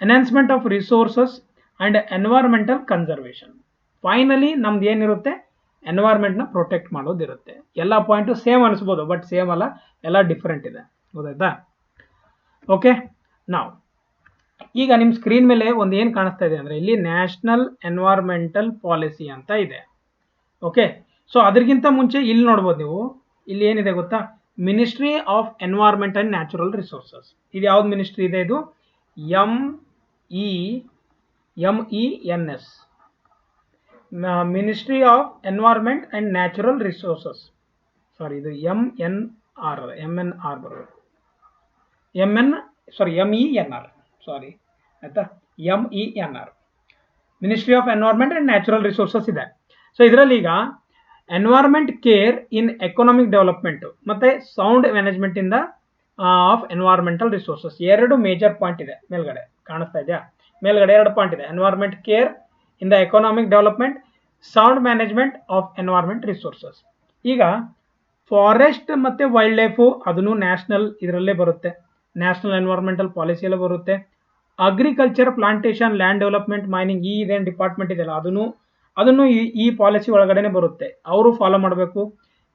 Enhancement of resources and environmental conservation. Finally ನಮ್ದು ಏನಿರುತ್ತೆ, ಎನ್ವೈರ್ಮೆಂಟ್ನ ಪ್ರೊಟೆಕ್ಟ್ ಮಾಡೋದಿರುತ್ತೆ. ಎಲ್ಲ ಪಾಯಿಂಟು ಸೇಮ್ ಅನಿಸ್ಬೋದು, ಬಟ್ ಸೇಮ್ ಅಲ್ಲ, ಎಲ್ಲ ಡಿಫ್ರೆಂಟ್ ಇದೆ, ಗೊತ್ತಾಯ್ತಾ. ಓಕೆ, ನಾವು ಈಗ ನಿಮ್ಮ ಸ್ಕ್ರೀನ್ ಮೇಲೆ ಒಂದು ಏನು ಕಾಣಿಸ್ತಾ ಇದೆ ಅಂದರೆ, ಇಲ್ಲಿ ನ್ಯಾಷನಲ್ ಎನ್ವೈರ್ಮೆಂಟಲ್ ಪಾಲಿಸಿ ಅಂತ ಇದೆ. ಓಕೆ, ಸೊ ಅದಕ್ಕಿಂತ ಮುಂಚೆ ಇಲ್ಲಿ ನೋಡ್ಬೋದು ನೀವು, ಇಲ್ಲಿ ಏನಿದೆ ಗೊತ್ತಾ, ministry of environment and natural resources. ಇದು ಯಾವ್ದು ಮಿನಿಸ್ಟ್ರಿ ಇದೆ, ಇದು MENS, ministry of environment and natural resources. ಇದು MENR ಬರೋದು, MENR ಆಯಿತಾ, MENR, ministry of environment and natural resources ಇದೆ. ಸೊ ಇದರಲ್ಲಿ ಈಗ ಎನ್ವೈರ್ಮೆಂಟ್ ಕೇರ್ ಇನ್ ಎಕನಾಮಿಕ್ ಡೆವಲಪ್ಮೆಂಟ್ ಮತ್ತು ಸೌಂಡ್ ಮ್ಯಾನೇಜ್ಮೆಂಟ್ ಇಂದ ಆಫ್ ಎನ್ವೈರ್ಮೆಂಟಲ್ ರಿಸೋರ್ಸಸ್, ಎರಡು ಮೇಜರ್ ಪಾಯಿಂಟ್ ಇದೆ. ಮೇಲ್ಗಡೆ ಕಾಣಿಸ್ತಾ ಇದೆಯಾ, ಮೇಲ್ಗಡೆ ಎರಡು ಪಾಯಿಂಟ್ ಇದೆ, environment care in the economic development, sound management of environment resources. ಈಗ ಫಾರೆಸ್ಟ್ ಮತ್ತು ವೈಲ್ಡ್ ಲೈಫು ಅದನ್ನು ನ್ಯಾಷನಲ್ ಇದರಲ್ಲೇ ಬರುತ್ತೆ, ನ್ಯಾಷನಲ್ ಎನ್ವೈರ್ಮೆಂಟಲ್ ಪಾಲಿಸಿಯಲ್ಲೇ ಬರುತ್ತೆ. Agriculture, plantation, land development, mining, ಈ ಇದೇನು ಡಿಪಾರ್ಟ್ಮೆಂಟ್ ಇದೆಯಲ್ಲ ಅದನ್ನು ಈ ಪಾಲಿಸಿ ಒಳಗಡೆನೆ ಬರುತ್ತೆ, ಅವರು ಫಾಲೋ ಮಾಡಬೇಕು.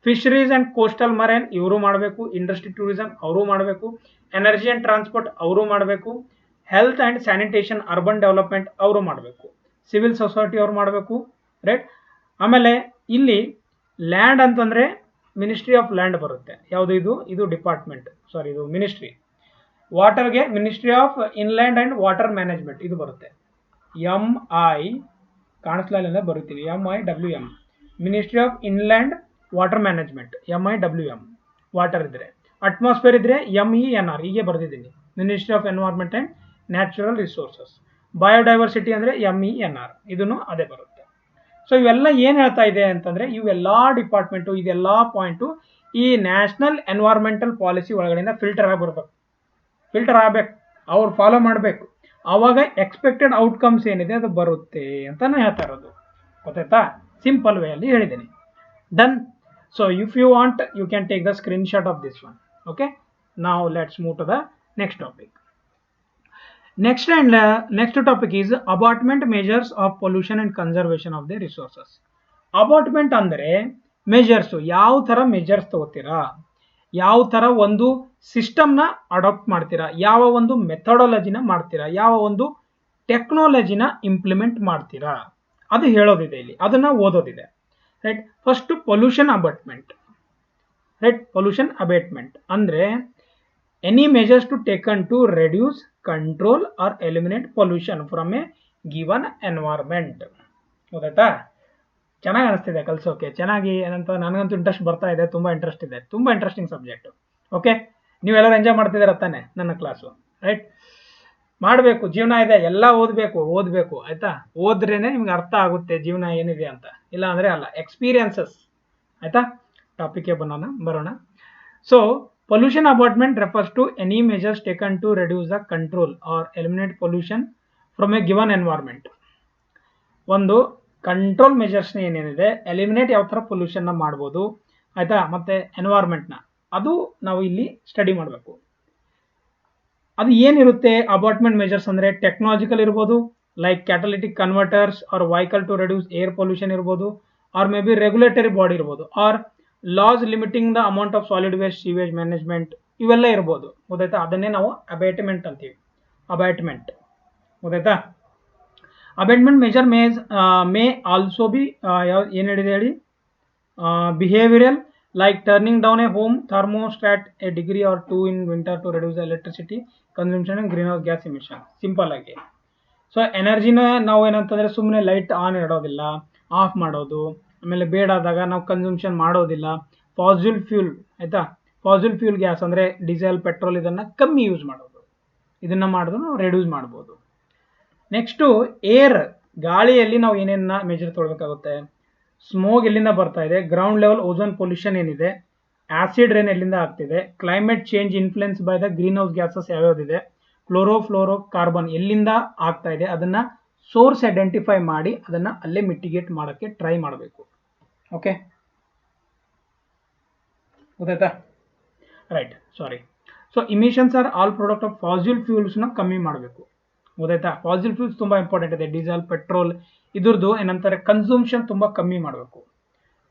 ಫಿಶರೀಸ್ ಆ್ಯಂಡ್ ಕೋಸ್ಟಲ್ ಮರೈನ್ ಇವರು ಮಾಡಬೇಕು, ಇಂಡಸ್ಟ್ರಿ ಟೂರಿಸಮ್ ಅವರು ಮಾಡಬೇಕು, ಎನರ್ಜಿ ಆ್ಯಂಡ್ ಟ್ರಾನ್ಸ್ಪೋರ್ಟ್ ಅವರು ಮಾಡಬೇಕು, health and sanitation urban development ಅವರು ಮಾಡಬೇಕು, ಸಿವಿಲ್ ಸೊಸೈಟಿ ಅವರು ಮಾಡಬೇಕು, ರೈಟ್. ಆಮೇಲೆ ಇಲ್ಲಿ ಲ್ಯಾಂಡ್ ಅಂತಂದರೆ ಮಿನಿಸ್ಟ್ರಿ ಆಫ್ ಲ್ಯಾಂಡ್ ಬರುತ್ತೆ, ಯಾವುದು ಇದು ಡಿಪಾರ್ಟ್ಮೆಂಟ್, ಇದು ಮಿನಿಸ್ಟ್ರಿ. ವಾಟರ್ಗೆ ministry of inland and water management ಇದು ಬರುತ್ತೆ, ಕಾಣಿಸ್ಲಿಲ್ಲ ಬರುತ್ತೀವಿ, MIWM, ministry of inland water management, MIWM water ಇದ್ದರೆ. ಅಟ್ಮಾಸ್ಫಿಯರ್ ಇದ್ದರೆ MENR, ಹೀಗೆ ಬರೆದಿದ್ದೀನಿ, ministry of environment and natural resources. Biodiversity ಅಂದರೆ MENR, ಇದನ್ನು ಅದೇ ಬರುತ್ತೆ. ಸೊ ಇವೆಲ್ಲ ಏನು ಹೇಳ್ತಾ ಇದೆ ಅಂತಂದರೆ, ಇವೆಲ್ಲ ಡಿಪಾರ್ಟ್ಮೆಂಟು, ಇದೆಲ್ಲ ಪಾಯಿಂಟು ಈ ನ್ಯಾಷನಲ್ ಎನ್ವೈರ್ಮೆಂಟಲ್ ಪಾಲಿಸಿ ಒಳಗಡೆಯಿಂದ ಫಿಲ್ಟರ್ ಆಗಬೇಕು, ಅವ್ರು ಫಾಲೋ ಮಾಡಬೇಕು, ಆವಾಗ ಎಕ್ಸ್ಪೆಕ್ಟೆಡ್ ಔಟ್ಕಮ್ಸ್ ಏನಿದೆ ಅದು ಬರುತ್ತೆ ಅಂತಾನೆ ಹೇಳ್ತಾ ಇರೋದು, ಗೊತ್ತಾಯ್ತಾ. ಸಿಂಪಲ್ ವೇ ಅಲ್ಲಿ ಹೇಳಿದ್ದೀನಿ. Done. So if you want you can take the screenshot of this one. Okay, ನಾವು let's move to the next topic. Next topic is abatement measures of pollution and conservation of the resources. Abatement ಅಂದರೆ measures, ಯಾವ ಥರ measures ತಗೋತೀರಾ, ಯಾವ ಥರ ಒಂದು ಸಿಸ್ಟಮ್ನ adapt ಮಾಡ್ತೀರಾ, ಯಾವ ಒಂದು ಮೆಥಡಾಲಜಿನ ಮಾಡ್ತೀರಾ, ಯಾವ ಒಂದು ಟೆಕ್ನಾಲಜಿನ ಇಂಪ್ಲಿಮೆಂಟ್ ಮಾಡ್ತೀರಾ, ಅದು ಹೇಳೋದಿದೆ ಇಲ್ಲಿ, ಅದನ್ನು ಓದೋದಿದೆ, right. First pollution abatement, right. Pollution abatement ಅಂದರೆ any measures to taken to reduce control or eliminate pollution from a given environment. ಗೊತ್ತಾಯ್ತಾ? ಚೆನ್ನಾಗಿ ಅನಿಸ್ತಿದೆ ಕಲಿಸೋಕೆ, ಚೆನ್ನಾಗಿ ಏನಂತ ನನಗಂತೂ ಇಂಟ್ರೆಸ್ಟ್ ಬರ್ತಾ ಇದೆ, ತುಂಬ ಇಂಟ್ರೆಸ್ಟ್ ಇದೆ, ತುಂಬ ಇಂಟ್ರೆಸ್ಟಿಂಗ್ ಸಬ್ಜೆಕ್ಟ್. ಓಕೆ, ನೀವೆಲ್ಲರೂ ಎಂಜಾಯ್ ಮಾಡ್ತಿದ್ದೀರ ತಾನೆ ನನ್ನ ಕ್ಲಾಸು, ರೈಟ್? ಮಾಡಬೇಕು, ಜೀವನ ಇದೆ, ಎಲ್ಲ ಓದಬೇಕು ಆಯ್ತಾ? ಓದ್ರೇನೆ ನಿಮ್ಗೆ ಅರ್ಥ ಆಗುತ್ತೆ ಜೀವನ ಏನಿದೆ ಅಂತ, ಇಲ್ಲ ಅಂದರೆ ಅಲ್ಲ. ಎಕ್ಸ್ಪೀರಿಯನ್ಸಸ್ ಆಯ್ತಾ? ಟಾಪಿಕ್ಗೆ ಬರೋಣ. So pollution abatement refers to any measures taken to reduce the control or eliminate pollution from a given environment. ಒಂದು ಕಂಟ್ರೋಲ್ ಮೆಜರ್ಸ್ ಏನೇನಿದೆ, ಎಲಿಮಿನೇಟ್ ಯಾವ ಥರ ಪೊಲ್ಯೂಷನ್ನ ಮಾಡ್ಬೋದು ಆಯಿತಾ, ಮತ್ತು ಎನ್ವೈರ್ಮೆಂಟ್ನ, ಅದು ನಾವು ಇಲ್ಲಿ ಸ್ಟಡಿ ಮಾಡಬೇಕು. ಅದು ಏನಿರುತ್ತೆ ಅಬಾಟ್ಮೆಂಟ್ ಮೆಜರ್ಸ್ ಅಂದರೆ? ಟೆಕ್ನಾಲಜಿಕಲ್ ಇರ್ಬೋದು, like catalytic converters or vehicle to reduce air pollution ಇರ್ಬೋದು, or may be regulatory body ಇರ್ಬೋದು, or laws limiting the amount of solid waste sewage management, ಇವೆಲ್ಲ ಇರ್ಬೋದು. ಗೊತ್ತಾಯ್ತಾ? ಅದನ್ನೇ ನಾವು ಅಬೈಟ್ಮೆಂಟ್ ಅಂತೀವಿ. ಅಬೈಟ್ಮೆಂಟ್ ಗೊತ್ತಾಯ್ತಾ? Abatement measure may also be ಏನು ಹೇಳಿದೆ ಹೇಳಿ, behavioural, like turning down a home thermostat a degree or 2 in winter to reduce electricity consumption and green house gas emission. Simple ಆಗಿ. ಸೊ ಎನರ್ಜಿನ ನಾವು ಏನಂತಂದರೆ ಸುಮ್ಮನೆ ಲೈಟ್ ಆನ್ ಇಡೋದಿಲ್ಲ, ಆಫ್ ಮಾಡೋದು, ಆಮೇಲೆ ಬೇಡಾದಾಗ ನಾವು ಕನ್ಸಂಪ್ಷನ್ ಮಾಡೋದಿಲ್ಲ. ಫಾಸಿಲ್ ಫ್ಯೂಲ್ ಆಯಿತಾ, ಫಾಸಿಲ್ ಫ್ಯೂಲ್ ಗ್ಯಾಸ್ ಅಂದರೆ ಡೀಸೆಲ್, ಪೆಟ್ರೋಲ್, ಇದನ್ನು ಕಮ್ಮಿ ಯೂಸ್ ಮಾಡೋದು. ಇದನ್ನು ಮಾಡಿದ್ರು ನಾವು ರೆಡ್ಯೂಸ್ ಮಾಡ್ಬೋದು. ನೆಕ್ಸ್ಟು ಏರ್, ಗಾಳಿಯಲ್ಲಿ ನಾವು ಏನೇನ ಮೆಜರ್ ತೊಗೊಳ್ಬೇಕಾಗುತ್ತೆ? ಸ್ಮೋಕ್ ಎಲ್ಲಿಂದ ಬರ್ತಾ ಇದೆ, ಗ್ರೌಂಡ್ ಲೆವೆಲ್ ಓಝೋನ್ ಪೊಲ್ಯೂಷನ್ ಏನಿದೆ, ಆಸಿಡ್ ರೇನ್ ಎಲ್ಲಿಂದ ಆಗ್ತಿದೆ, climate change influence by the greenhouse gases ಯಾವ್ಯಾವುದಿದೆ, ಕ್ಲೋರೋಫ್ಲೋರೋ ಕಾರ್ಬನ್ ಎಲ್ಲಿಂದ ಆಗ್ತಾ ಇದೆ, ಅದನ್ನು ಸೋರ್ಸ್ ಐಡೆಂಟಿಫೈ ಮಾಡಿ ಅದನ್ನು ಅಲ್ಲೇ ಮಿಟಿಗೇಟ್ ಮಾಡೋಕ್ಕೆ ಟ್ರೈ ಮಾಡಬೇಕು. ಓಕೆ, ಗೊತ್ತಾಯ್ತಾ? Right, sorry. So emissions or all product of fossil ಫ್ಯೂಲ್ಸ್ನ ಕಮ್ಮಿ ಮಾಡಬೇಕು. ಗೊತ್ತಾಯ್ತಾ? ಫಾಸಿಲ್ ಫ್ಯೂಲ್ಸ್ ತುಂಬ ಇಂಪಾರ್ಟೆಂಟ್ ಇದೆ. ಡೀಸೆಲ್, ಪೆಟ್ರೋಲ್, ಇದ್ರದ್ದು ಏನಂತಾರೆ ಕನ್ಸೂಮ್ಷನ್ ತುಂಬ ಕಮ್ಮಿ ಮಾಡಬೇಕು.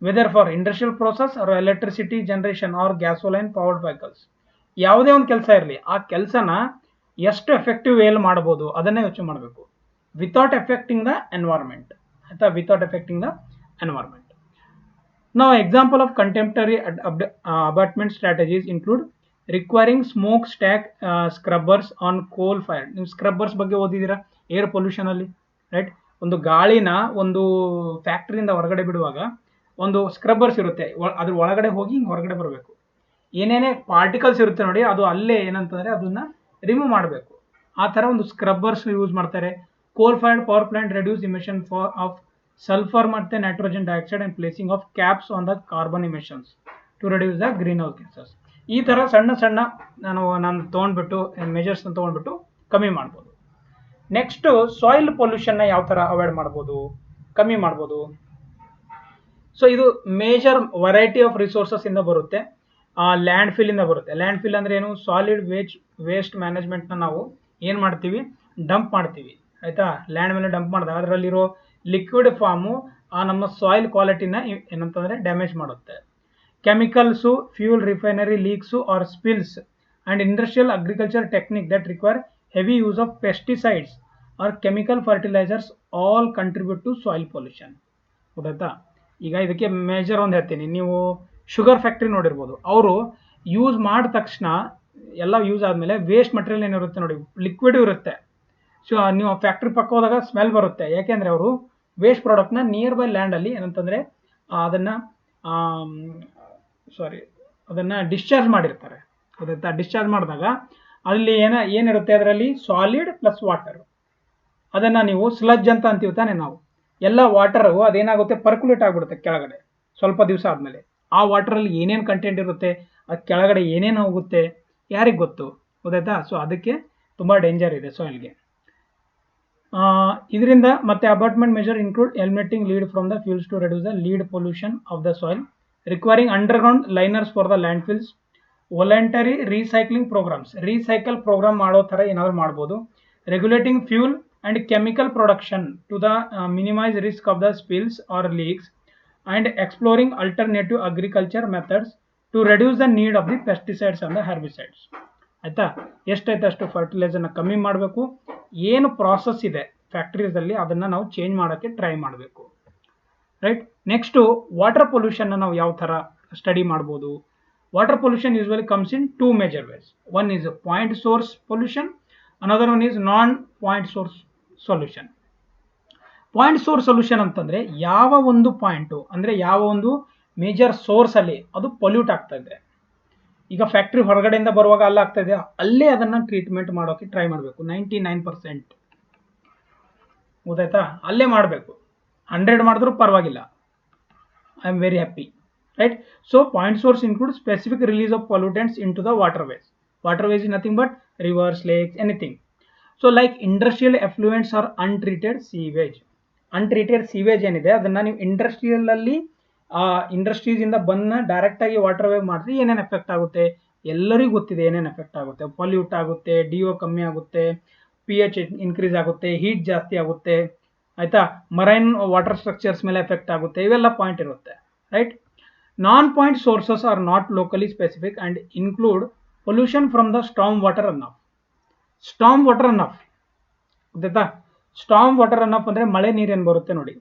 Whether for industrial process or electricity generation or gasoline powered vehicles, ಯಾವುದೇ ಒಂದು ಕೆಲಸ ಇರಲಿ, ಆ ಕೆಲಸನ ಎಷ್ಟು ಎಫೆಕ್ಟಿವ್ ವೇಲ್ ಮಾಡ್ಬೋದು ಅದನ್ನೇ ಯೋಚನೆ ಮಾಡಬೇಕು. ವಿತೌಟ್ ಎಫೆಕ್ಟಿಂಗ್ ದ ಎನ್ವೈರ್ಮೆಂಟ್ ಆಯಿತಾ, ವಿತೌಟ್ ಎಫೆಕ್ಟಿಂಗ್ ದ ಎನ್ವೈರ್ಮೆಂಟ್. ನಾವು example of contemporary abatement strategies include requiring smoke stack scrubbers on coal fire. ನೀವು ಸ್ಕ್ರಬ್ಬರ್ಸ್ ಬಗ್ಗೆ ಓದಿದ್ದೀರಾ ಏರ್ ಪೊಲ್ಯೂಷನಲ್ಲಿ, ರೈಟ್? ಒಂದು ಗಾಳಿನ ಒಂದು ಫ್ಯಾಕ್ಟ್ರಿಯಿಂದ ಹೊರಗಡೆ ಬಿಡುವಾಗ ಒಂದು ಸ್ಕ್ರಬ್ಬರ್ಸ್ ಇರುತ್ತೆ, ಅದ್ರ ಒಳಗಡೆ ಹೋಗಿ ಹಿಂಗೆ ಹೊರಗಡೆ ಬರಬೇಕು. ಏನೇನೇ ಪಾರ್ಟಿಕಲ್ಸ್ ಇರುತ್ತೆ ನೋಡಿ, ಅದು ಅಲ್ಲೇ ಏನಂತಂದರೆ ಅದನ್ನು ರಿಮೂವ್ ಮಾಡಬೇಕು. ಆ ಥರ ಒಂದು ಸ್ಕ್ರಬ್ಬರ್ಸ್ ಯೂಸ್ ಮಾಡ್ತಾರೆ. Coal fired power plant reduce emission of sulphur ಮತ್ತು nitrogen dioxide and placing of caps on the carbon emissions to reduce the greenhouse gases. ಈ ಥರ ಸಣ್ಣ ಸಣ್ಣ ನಾನು ತೊಗೊಂಡ್ಬಿಟ್ಟು ಮೆಜರ್ಸ್ನ ತೊಗೊಂಡ್ಬಿಟ್ಟು ಕಮ್ಮಿ ಮಾಡ್ಬೋದು. ನೆಕ್ಸ್ಟು ಸಾಯಿಲ್ ಪೊಲ್ಯೂಷನ್ನ ಯಾವ ಥರ ಅವಾಯ್ಡ್ ಮಾಡ್ಬೋದು, ಕಮ್ಮಿ ಮಾಡ್ಬೋದು? ಸೊ ಇದು ಮೇಜರ್ ವೆರೈಟಿ ಆಫ್ ರಿಸೋರ್ಸಸ್ ಇಂದ ಬರುತ್ತೆ. ಲ್ಯಾಂಡ್ ಫಿಲ್ಲಿಂದ ಬರುತ್ತೆ. ಲ್ಯಾಂಡ್ ಫಿಲ್ ಅಂದರೆ ಏನು? ಸಾಲಿಡ್ ವೇಸ್ಟ್ ಮ್ಯಾನೇಜ್ಮೆಂಟ್ನ ನಾವು ಏನು ಮಾಡ್ತೀವಿ, ಡಂಪ್ ಮಾಡ್ತೀವಿ ಆಯಿತಾ. ಲ್ಯಾಂಡ್ ಮೇಲೆ ಡಂಪ್ ಮಾಡಿದಾಗ ಅದರಲ್ಲಿರೋ ಲಿಕ್ವಿಡ್ ಫಾರ್ಮು ನಮ್ಮ ಸಾಯಿಲ್ ಕ್ವಾಲಿಟಿನ ಏನಂತಂದರೆ ಡ್ಯಾಮೇಜ್ ಮಾಡುತ್ತೆ. Chemicals, fuel, refinery leaks or spills and industrial agriculture technique that require heavy use of pesticides or chemical fertilisers all contribute to soil pollution. ಗೊತ್ತಾಯ್ತಾ? ಈಗ ಇದಕ್ಕೆ ಮೇಜರ್ ಒಂದು ಹೇಳ್ತೀನಿ. ನೀವು ಶುಗರ್ ಫ್ಯಾಕ್ಟ್ರಿ ನೋಡಿರ್ಬೋದು, ಅವರು ಯೂಸ್ ಮಾಡಿದ ತಕ್ಷಣ ಎಲ್ಲ ಯೂಸ್ ಆದಮೇಲೆ ವೇಸ್ಟ್ ಮಟೀರಿಯಲ್ ಏನಿರುತ್ತೆ ನೋಡಿ, ಲಿಕ್ವಿಡ್ ಇರುತ್ತೆ. ಸೊ ನೀವು ಫ್ಯಾಕ್ಟ್ರಿ ಪಕ್ಕ ಹೋದಾಗ ಸ್ಮೆಲ್ ಬರುತ್ತೆ. ಯಾಕೆಂದರೆ ಅವರು ವೇಸ್ಟ್ ಪ್ರಾಡಕ್ಟ್ನ ನಿಯರ್ ಬೈ ಲ್ಯಾಂಡಲ್ಲಿ ಏನಂತಂದರೆ ಅದನ್ನು ಡಿಸ್ಚಾರ್ಜ್ ಮಾಡಿರ್ತಾರೆ. ಗೊತ್ತಾಯ್ತಾ? ಡಿಸ್ಚಾರ್ಜ್ ಮಾಡಿದಾಗ ಅಲ್ಲಿ ಏನಿರುತ್ತೆ ಅದರಲ್ಲಿ ಸಾಲಿಡ್ ಪ್ಲಸ್ ವಾಟರ್, ಅದನ್ನು ನೀವು ಸ್ಲಜ್ ಅಂತ ಅಂತೀವಿ ತಾನೆ ನಾವು. ಎಲ್ಲ ವಾಟರು ಅದೇನಾಗುತ್ತೆ ಪರ್ಕ್ಯುಲೇಟ್ ಆಗಿಬಿಡುತ್ತೆ ಕೆಳಗಡೆ ಸ್ವಲ್ಪ ದಿವಸ ಆದಮೇಲೆ. ಆ ವಾಟರಲ್ಲಿ ಏನೇನು ಕಂಟೆಂಟ್ ಇರುತ್ತೆ, ಅದು ಕೆಳಗಡೆ ಏನೇನು ಹೋಗುತ್ತೆ ಯಾರಿಗೆ ಗೊತ್ತು? ಗೊತ್ತಾಯ್ತಾ? ಸೊ ಅದಕ್ಕೆ ತುಂಬ ಡೇಂಜರ್ ಇದೆ ಸಾಯಿಲ್ಗೆ. ಇದರಿಂದ ಮತ್ತೆ abatement measure include eliminating lead from the fuels to reduce the lead pollution of the soil, requiring underground liners for the landfills, voluntary recycling programmes, recycle programme ಮಾಡೋ ಥರ ಏನಾದರೂ ಮಾಡ್ಬೋದು. Regulating fuel and chemical production to the minimize risk of the spills or leaks, and exploring alternative agriculture methods to reduce the need of the pesticides and the herbicides. ಆಯಿತಾ? ಎಷ್ಟೈತೆ ಅಷ್ಟು ಫರ್ಟಿಲೈಸರ್ನ ಕಮ್ಮಿ ಮಾಡಬೇಕು. ಏನು ಪ್ರಾಸೆಸ್ ಇದೆ ಫ್ಯಾಕ್ಟ್ರೀಸಲ್ಲಿ ಅದನ್ನು ನಾವು ಚೇಂಜ್ ಮಾಡೋಕ್ಕೆ ಟ್ರೈ ಮಾಡಬೇಕು, ರೈಟ್? ನೆಕ್ಸ್ಟು ವಾಟರ್ ಪೊಲ್ಯೂಷನ್ನ ನಾವು ಯಾವ ಥರ ಸ್ಟಡಿ ಮಾಡ್ಬೋದು? Water pollution usually comes in 2 major ways. One is point source pollution, another one is non point source solution. Point source solution ಅಂತಂದ್ರೆ ಯಾವ ಒಂದು ಪಾಯಿಂಟು ಅಂದ್ರೆ ಯಾವ ಒಂದು ಮೇಜರ್ ಸೋರ್ಸ್ ಅಲ್ಲಿ ಅದು ಪೊಲ್ಯೂಟ್ ಆಗ್ತಾ ಇದೆ, ಈಗ ಫ್ಯಾಕ್ಟ್ರಿ ಹೊರಗಡೆಯಿಂದ ಬರುವಾಗ ಅಲ್ಲ ಆಗ್ತಾ ಇದೆ, ಅಲ್ಲೇ ಅದನ್ನ ಟ್ರೀಟ್ಮೆಂಟ್ ಮಾಡೋಕೆ ಟ್ರೈ ಮಾಡಬೇಕು. 99% ಗೊತ್ತಾಯ್ತಾ, ಅಲ್ಲೇ ಮಾಡಬೇಕು. 100 ಮಾಡಿದ್ರೂ ಪರವಾಗಿಲ್ಲ, I am very happy, right? So point source includes specific release of pollutants into the waterways. Waterways is nothing but rivers, lakes, anything. So like industrial effluents or untreated sewage. Untreated sewage ಏನಿದೆ ಅದನ್ನ ನೀವು industrial ಅಲ್ಲಿ industries ಇಂದ ಬಂದ direct ಆಗಿ water way ಮಾಡಿದ್ರೆ ಏನೇನು effect ಆಗುತ್ತೆ ಎಲ್ಲರಿಗೂ ಗೊತ್ತಿದೆ. ಏನೇನು ಎಫೆಕ್ಟ್ ಆಗುತ್ತೆ, ಪೊಲ್ಯೂಟ್ ಆಗುತ್ತೆ, ಡಿಒ ಕಮ್ಮಿ ಆಗುತ್ತೆ, pH ಇನ್ಕ್ರೀಸ್ ಆಗುತ್ತೆ, ಹೀಟ್ ಜಾಸ್ತಿ ಆಗುತ್ತೆ, ಆಯ್ತಾ, ಮರೈನ್ ವಾಟರ್ ಸ್ಟ್ರಕ್ಚರ್ಸ್ ಮೇಲೆ ಎಫೆಕ್ಟ್ ಆಗುತ್ತೆ, ಇವೆಲ್ಲ ಪಾಯಿಂಟ್ ಇರುತ್ತೆ, right? Non-point sources are not locally specific and include pollution from the storm water runoff. Storm water runoff ಗೊತ್ತಾ? ಸ್ಟಾರ್ಮ್ ವಾಟರ್ ರನ್ ಆಫ್ ಅಂದ್ರೆ ಮಳೆ ನೀರೇನು ಬರುತ್ತೆ ನೋಡಿ,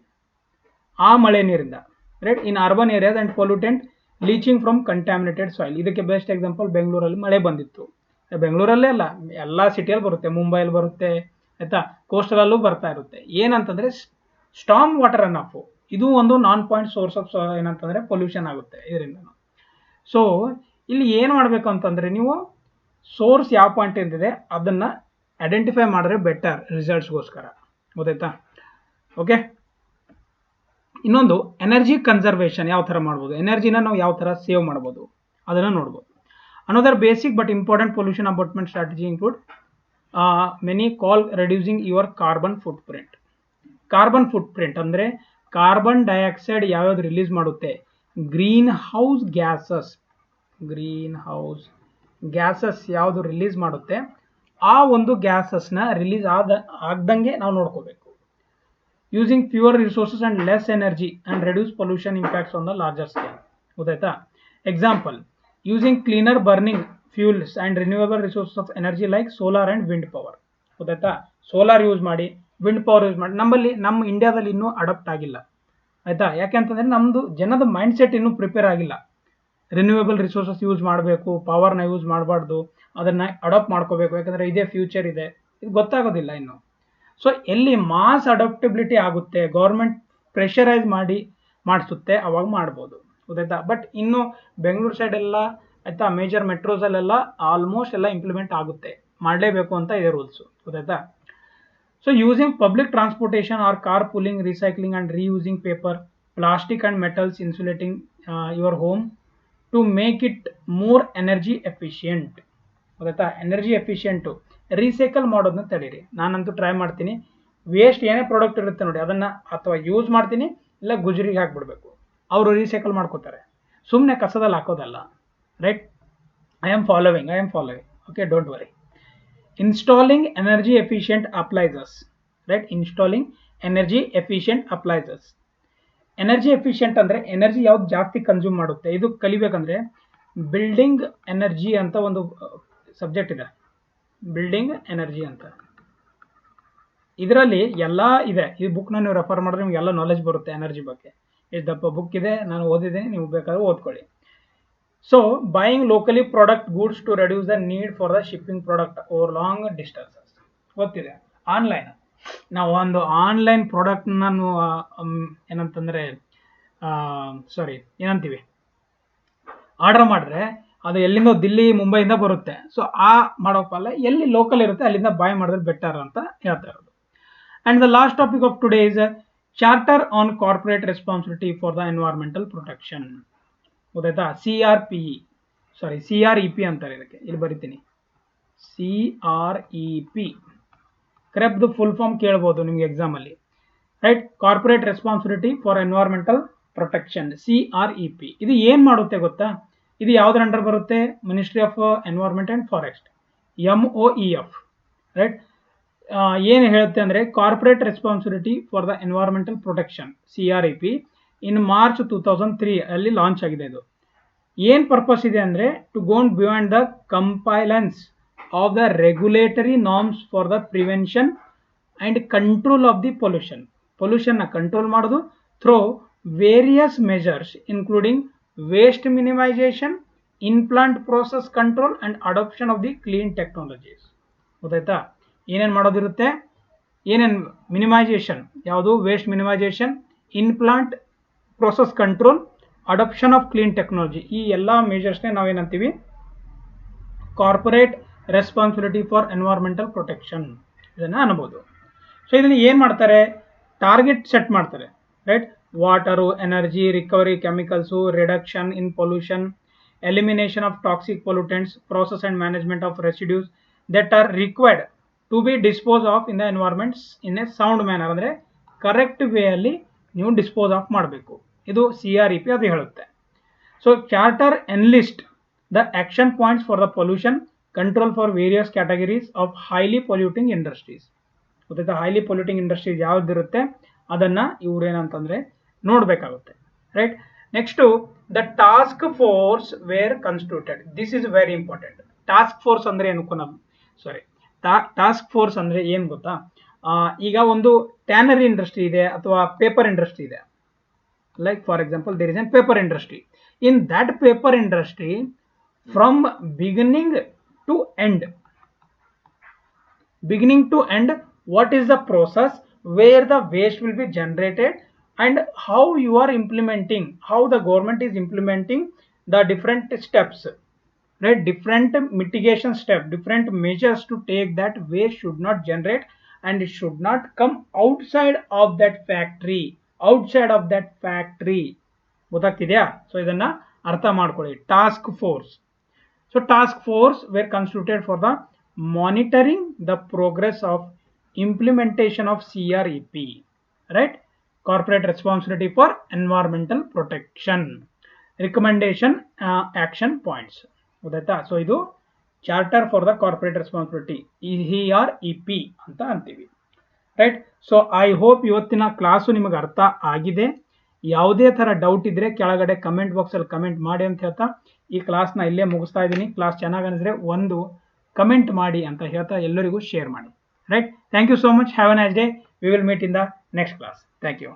ಆ ಮಳೆ ನೀರಿಂದ, right? In urban areas and pollutant leaching from contaminated soil. ಇದಕ್ಕೆ best example ಬೆಂಗಳೂರಲ್ಲಿ ಮಳೆ ಬಂದಿತ್ತು. ಬೆಂಗಳೂರಲ್ಲೇ ಅಲ್ಲ, ಎಲ್ಲ ಸಿಟಿಯಲ್ಲಿ ಬರುತ್ತೆ, ಮುಂಬೈಲಿ ಬರುತ್ತೆ, ಆಯ್ತಾ, ಕೋಸ್ಟಲಲ್ಲೂ ಬರ್ತಾ ಇರುತ್ತೆ. ಏನಂತಂದ್ರೆ ಸ್ಟಾರ್ಮ್ ವಾಟರ್ ರನ್ ಆಫ್ ಇದು ಒಂದು ನಾನ್ ಪಾಯಿಂಟ್ ಸೋರ್ಸ್ ಆಫ್ ಏನಂತಂದ್ರೆ ಪೊಲ್ಯೂಷನ್ ಆಗುತ್ತೆ ಇದರಿಂದ. ಸೊ ಇಲ್ಲಿ ಏನು ಮಾಡಬೇಕು ಅಂತಂದ್ರೆ ನೀವು ಸೋರ್ಸ್ ಯಾವ ಪಾಯಿಂಟ್ ಇದೆ ಅದನ್ನ ಐಡೆಂಟಿಫೈ ಮಾಡಿದ್ರೆ ಬೆಟರ್ ರಿಸಲ್ಟ್ಸ್ಗೋಸ್ಕರ, ಗೊತ್ತಾಯ್ತಾ? ಓಕೆ, ಇನ್ನೊಂದು ಎನರ್ಜಿ ಕನ್ಸರ್ವೇಷನ್ ಯಾವ ಥರ ಮಾಡ್ಬೋದು, ಎನರ್ಜಿನ ನಾವು ಯಾವ ಥರ ಸೇವ್ ಮಾಡ್ಬೋದು ಅದನ್ನು ನೋಡ್ಬೋದು. Another basic but important pollution abatement strategy include many call reducing your carbon footprint. Carbon footprint ಅಂದರೆ ಕಾರ್ಬನ್ ಡೈಆಕ್ಸೈಡ್ ಯಾವ್ಯಾವ್ದು ರಿಲೀಸ್ ಮಾಡುತ್ತೆ, ಗ್ರೀನ್ ಹೌಸ್ ಗ್ಯಾಸಸ್ ಯಾವುದು ರಿಲೀಸ್ ಮಾಡುತ್ತೆ ಆ ಒಂದು ಗ್ಯಾಸಸ್ನ ರಿಲೀಸ್ ಆಗ್ದಂಗೆ ನಾವು ನೋಡ್ಕೋಬೇಕು. Using fewer resources and less energy and reduce pollution impacts on the larger scale, ಗೊತ್ತಾಯ್ತಾ? Example, using cleaner burning fuels and renewable resources of energy like solar and wind power, ಗೊತ್ತಾಯ್ತಾ? Solar use ಮಾಡಿ, wind power use ಮಾಡಿ. ನಮ್ಮ ಇಂಡಿಯಾದಲ್ಲಿ ಇನ್ನೂ adapt ಆಗಿಲ್ಲ, ಆಯ್ತಾ? ಯಾಕೆಂತಂದ್ರೆ ನಮ್ದು ಜನದ ಮೈಂಡ್ ಸೆಟ್ ಇನ್ನೂ ಪ್ರಿಪೇರ್ ಆಗಿಲ್ಲ. ರಿನ್ಯೂವೇಬಲ್ ರಿಸೋರ್ಸಸ್ ಯೂಸ್ ಮಾಡಬೇಕು, ಪವರ್ನ ಯೂಸ್ ಮಾಡಬಾರ್ದು, ಅದನ್ನ ಅಡಾಪ್ಟ್ ಮಾಡ್ಕೋಬೇಕು, ಯಾಕಂದ್ರೆ ಇದೇ ಫ್ಯೂಚರ್ ಇದೆ, ಇದು ಗೊತ್ತಾಗೋದಿಲ್ಲ ಇನ್ನು. ಸೊ ಎಲ್ಲಿ ಮಾಸ್ ಅಡಾಪ್ಟಬಿಲಿಟಿ ಆಗುತ್ತೆ, ಗೌರ್ಮೆಂಟ್ ಪ್ರೆಷರೈಸ್ ಮಾಡಿಸುತ್ತೆ, ಅವಾಗ ಮಾಡ್ಬೋದು, ಗೊತ್ತಾಯ್ತಾ? ಬಟ್ ಇನ್ನು ಬೆಂಗಳೂರು ಸೈಡ್ ಎಲ್ಲ, ಆಯ್ತಾ, ಮೇಜರ್ ಮೆಟ್ರೋಸಲ್ಲೆಲ್ಲ ಆಲ್ಮೋಸ್ಟ್ ಎಲ್ಲ ಇಂಪ್ಲಿಮೆಂಟ್ ಆಗುತ್ತೆ, ಮಾಡಲೇಬೇಕು ಅಂತ ಇದೆ ರೂಲ್ಸು, ಗೊತ್ತಾಯ್ತಾ? So using public transportation or carpooling, recycling and reusing paper, plastic and metals, insulating your home to make it more energy efficient. ಗೊತ್ತಾ? ಎನರ್ಜಿ ಎಫಿಷಿಯೆಂಟು ರೀಸೈಕಲ್ ಮಾಡೋದನ್ನ ತಡೀರಿ. ನಾನಂತೂ ಟ್ರೈ ಮಾಡ್ತೀನಿ, ವೇಸ್ಟ್ ಏನೇ ಪ್ರಾಡಕ್ಟ್ ಇರುತ್ತೆ ನೋಡಿ ಅದನ್ನ ಅಥವಾ ಯೂಸ್ ಮಾಡ್ತೀನಿ, ಇಲ್ಲ ಗುಜರಿಗೆ ಹಾಕ್ಬಿಡ್ಬೇಕು, ಅವರು ರೀಸೈಕಲ್ ಮಾಡ್ಕೋತಾರೆ, ಸುಮ್ಮನೆ ಕಸದಲ್ಲಿ ಹಾಕೋದಲ್ಲ, right? I am following, okay, don't worry. Installing energy efficient appliances, right? Installing energy efficient appliances. Energy efficient ಅಂದ್ರೆ ಎನರ್ಜಿ ಯಾವ್ದು ಜಾಸ್ತಿ ಕನ್ಸ್ಯೂಮ್ ಮಾಡುತ್ತೆ. ಇದು ಕಲಿಬೇಕಂದ್ರೆ ಬಿಲ್ಡಿಂಗ್ ಎನರ್ಜಿ ಅಂತ ಒಂದು ಸಬ್ಜೆಕ್ಟ್ ಇದೆ, ಬಿಲ್ಡಿಂಗ್ ಎನರ್ಜಿ ಅಂತ. ಇದರಲ್ಲಿ ಎಲ್ಲ ಇದೆ. ಈ ಬುಕ್ನ ನೀವು ರೆಫರ್ ಮಾಡಿದ್ರೆ ನಿಮ್ಗೆ ಎಲ್ಲ ನಾಲೆಜ್ ಬರುತ್ತೆ ಎನರ್ಜಿ ಬಗ್ಗೆ. ಎಷ್ಟು ದಪ್ಪ ಬುಕ್ ಇದೆ, ನಾನು ಓದಿದ್ದೀನಿ, ನೀವು ಬೇಕಾದ್ರೆ ಓದ್ಕೊಳ್ಳಿ. So buying locally product goods to reduce the need for the shipping product over long distances. ಗೊತ್ತಿದೆ, ಆನ್ಲೈನ್, ನಾವು ಒಂದು ಆನ್ಲೈನ್ ಪ್ರಾಡಕ್ಟ್ ನಾನು ಏನಂತಂದ್ರೆ ಏನಂತೀವಿ, ಆರ್ಡರ್ ಮಾಡಿದ್ರೆ ಅದು ಎಲ್ಲಿಂದ ದಿಲ್ಲಿ ಮುಂಬೈಯಿಂದ ಬರುತ್ತೆ. ಸೊ ಆ ಮಾಡೋಕ್ಕಲ್ಲ, ಎಲ್ಲಿ ಲೋಕಲ್ ಇರುತ್ತೆ ಅಲ್ಲಿಂದ ಬಾಯ್ ಮಾಡಿದ್ರೆ ಬೆಟರ್ ಅಂತ ಹೇಳ್ತಾ ಇರೋದು. And the last topic of today is charter on corporate responsibility for the environmental protection, ಗೊತ್ತಾಯ್ತಾ? CREP ಅಂತಾರೆ ಇದಕ್ಕೆ, ಇಲ್ಲಿ ಬರಿತೀನಿ, CREP. ಕರೆಕ್ಟ್ ಫುಲ್ ಫಾರ್ಮ್ ಕೇಳ್ಬೋದು ನಿಮ್ಗೆ ಎಕ್ಸಾಮ್ ಅಲ್ಲಿ, right? Corporate responsibility for environmental protection, CREP. ಇದು ಏನ್ ಮಾಡುತ್ತೆ ಗೊತ್ತಾ? ಇದು ಯಾವ್ದ್ರ ಅಂಡರ್ ಬರುತ್ತೆ? Ministry of environment and forest, MOEF, right? ಏನು ಹೇಳುತ್ತೆ ಅಂದ್ರೆ corporate responsibility for the environmental protection, CREP, in March 2003 ಅಲ್ಲಿ ಲಾಂಚ್ ಆಗಿದೆ. ಇದು ಏನ್ ಪರ್ಪಸ್ ಇದೆ ಅಂದ್ರೆ to go beyond the compliance of the regulatory norms for the prevention and control of the pollution ನ ಕಂಟ್ರೋಲ್ ಮಾಡೋದು through various measures including waste minimization, in plant process control and adoption of the clean technologies, ಗೊತ್ತಾಯ್ತಾ? ಏನೇನು ಮಾಡೋದಿರುತ್ತೆ, ಏನೇನು minimization, ಯಾವುದು waste minimization, in plant process control, adoption of clean technology, ಈ ಎಲ್ಲ ಮೇಜರ್ಸ್ನೇ ನಾವೇನಂತೀವಿ corporate responsibility for environmental protection ಇದನ್ನು ಅನ್ಬೋದು. ಸೊ ಇದನ್ನು ಏನು ಮಾಡ್ತಾರೆ, ಟಾರ್ಗೆಟ್ ಸೆಟ್ ಮಾಡ್ತಾರೆ, right. Water, energy, recovery chemicals, reduction in pollution, elimination of toxic pollutants, process and management of residues that are required to be disposed of in the environments in a sound manner, ಅಂದರೆ correct way ಅಲ್ಲಿ ನೀವು dispose off ಮಾಡಬೇಕು. ಇದು CREP ಅದು ಹೇಳುತ್ತೆ. So charter enlist the action points for the pollution control for various categories of highly polluting industries. ಗೊತ್ತಾಯ್ತಾ, highly polluting industries ಯಾವ್ದಿರುತ್ತೆ ಅದನ್ನು ಇವ್ರು ಏನಂತಂದರೆ ನೋಡಬೇಕಾಗುತ್ತೆ, right. Next the task force were constituted. This is very important. Task force ಅಂದರೆ ಏನು task force ಅಂದರೆ ಏನು ಗೊತ್ತಾ, ಈಗ ಒಂದು ಟ್ಯಾನರಿ ಇಂಡಸ್ಟ್ರಿ ಇದೆ ಅಥವಾ ಪೇಪರ್ ಇಂಡಸ್ಟ್ರಿ ಇದೆ. Like for example, there is a paper industry. In that paper industry, from beginning to end, what is the process where the waste will be generated and how you are implementing, how the government is implementing the different steps, right? Different mitigation steps, different measures to take that waste should not generate and it should not come outside of that factory. ಗೊತ್ತಾಗ್ತಿದೆಯಾ? So ಇದನ್ನ ಅರ್ಥ ಮಾಡ್ಕೊಳ್ಳಿ. Task force. So task force were constituted for the monitoring the progress of implementation of CREP, right. Corporate responsibility for environmental protection, recommendation, action points. ಗೊತ್ತಾಯ್ತಾ? So ಇದು charter for the corporate responsibility, CREP ಅಂತ ಅಂತೀವಿ, right. So I hope ಇವತ್ತಿನ class ನಿಮಗೆ ಅರ್ಥ ಆಗಿದೆ. ಯಾವುದೇ ಥರ ಡೌಟ್ ಇದ್ದರೆ ಕೆಳಗಡೆ ಕಮೆಂಟ್ ಬಾಕ್ಸಲ್ಲಿ ಕಮೆಂಟ್ ಮಾಡಿ ಅಂತ ಹೇಳ್ತಾ ಈ ಕ್ಲಾಸ್ನ ಇಲ್ಲೇ ಮುಗಿಸ್ತಾ ಇದ್ದೀನಿ. ಕ್ಲಾಸ್ ಚೆನ್ನಾಗಿ ಅನಿಸಿದ್ರೆ ಒಂದು ಕಮೆಂಟ್ ಮಾಡಿ ಅಂತ ಹೇಳ್ತಾ ಎಲ್ಲರಿಗೂ ಶೇರ್ ಮಾಡಿ, right. Thank you so much. Have a nice day. We will meet in the next class. Thank you.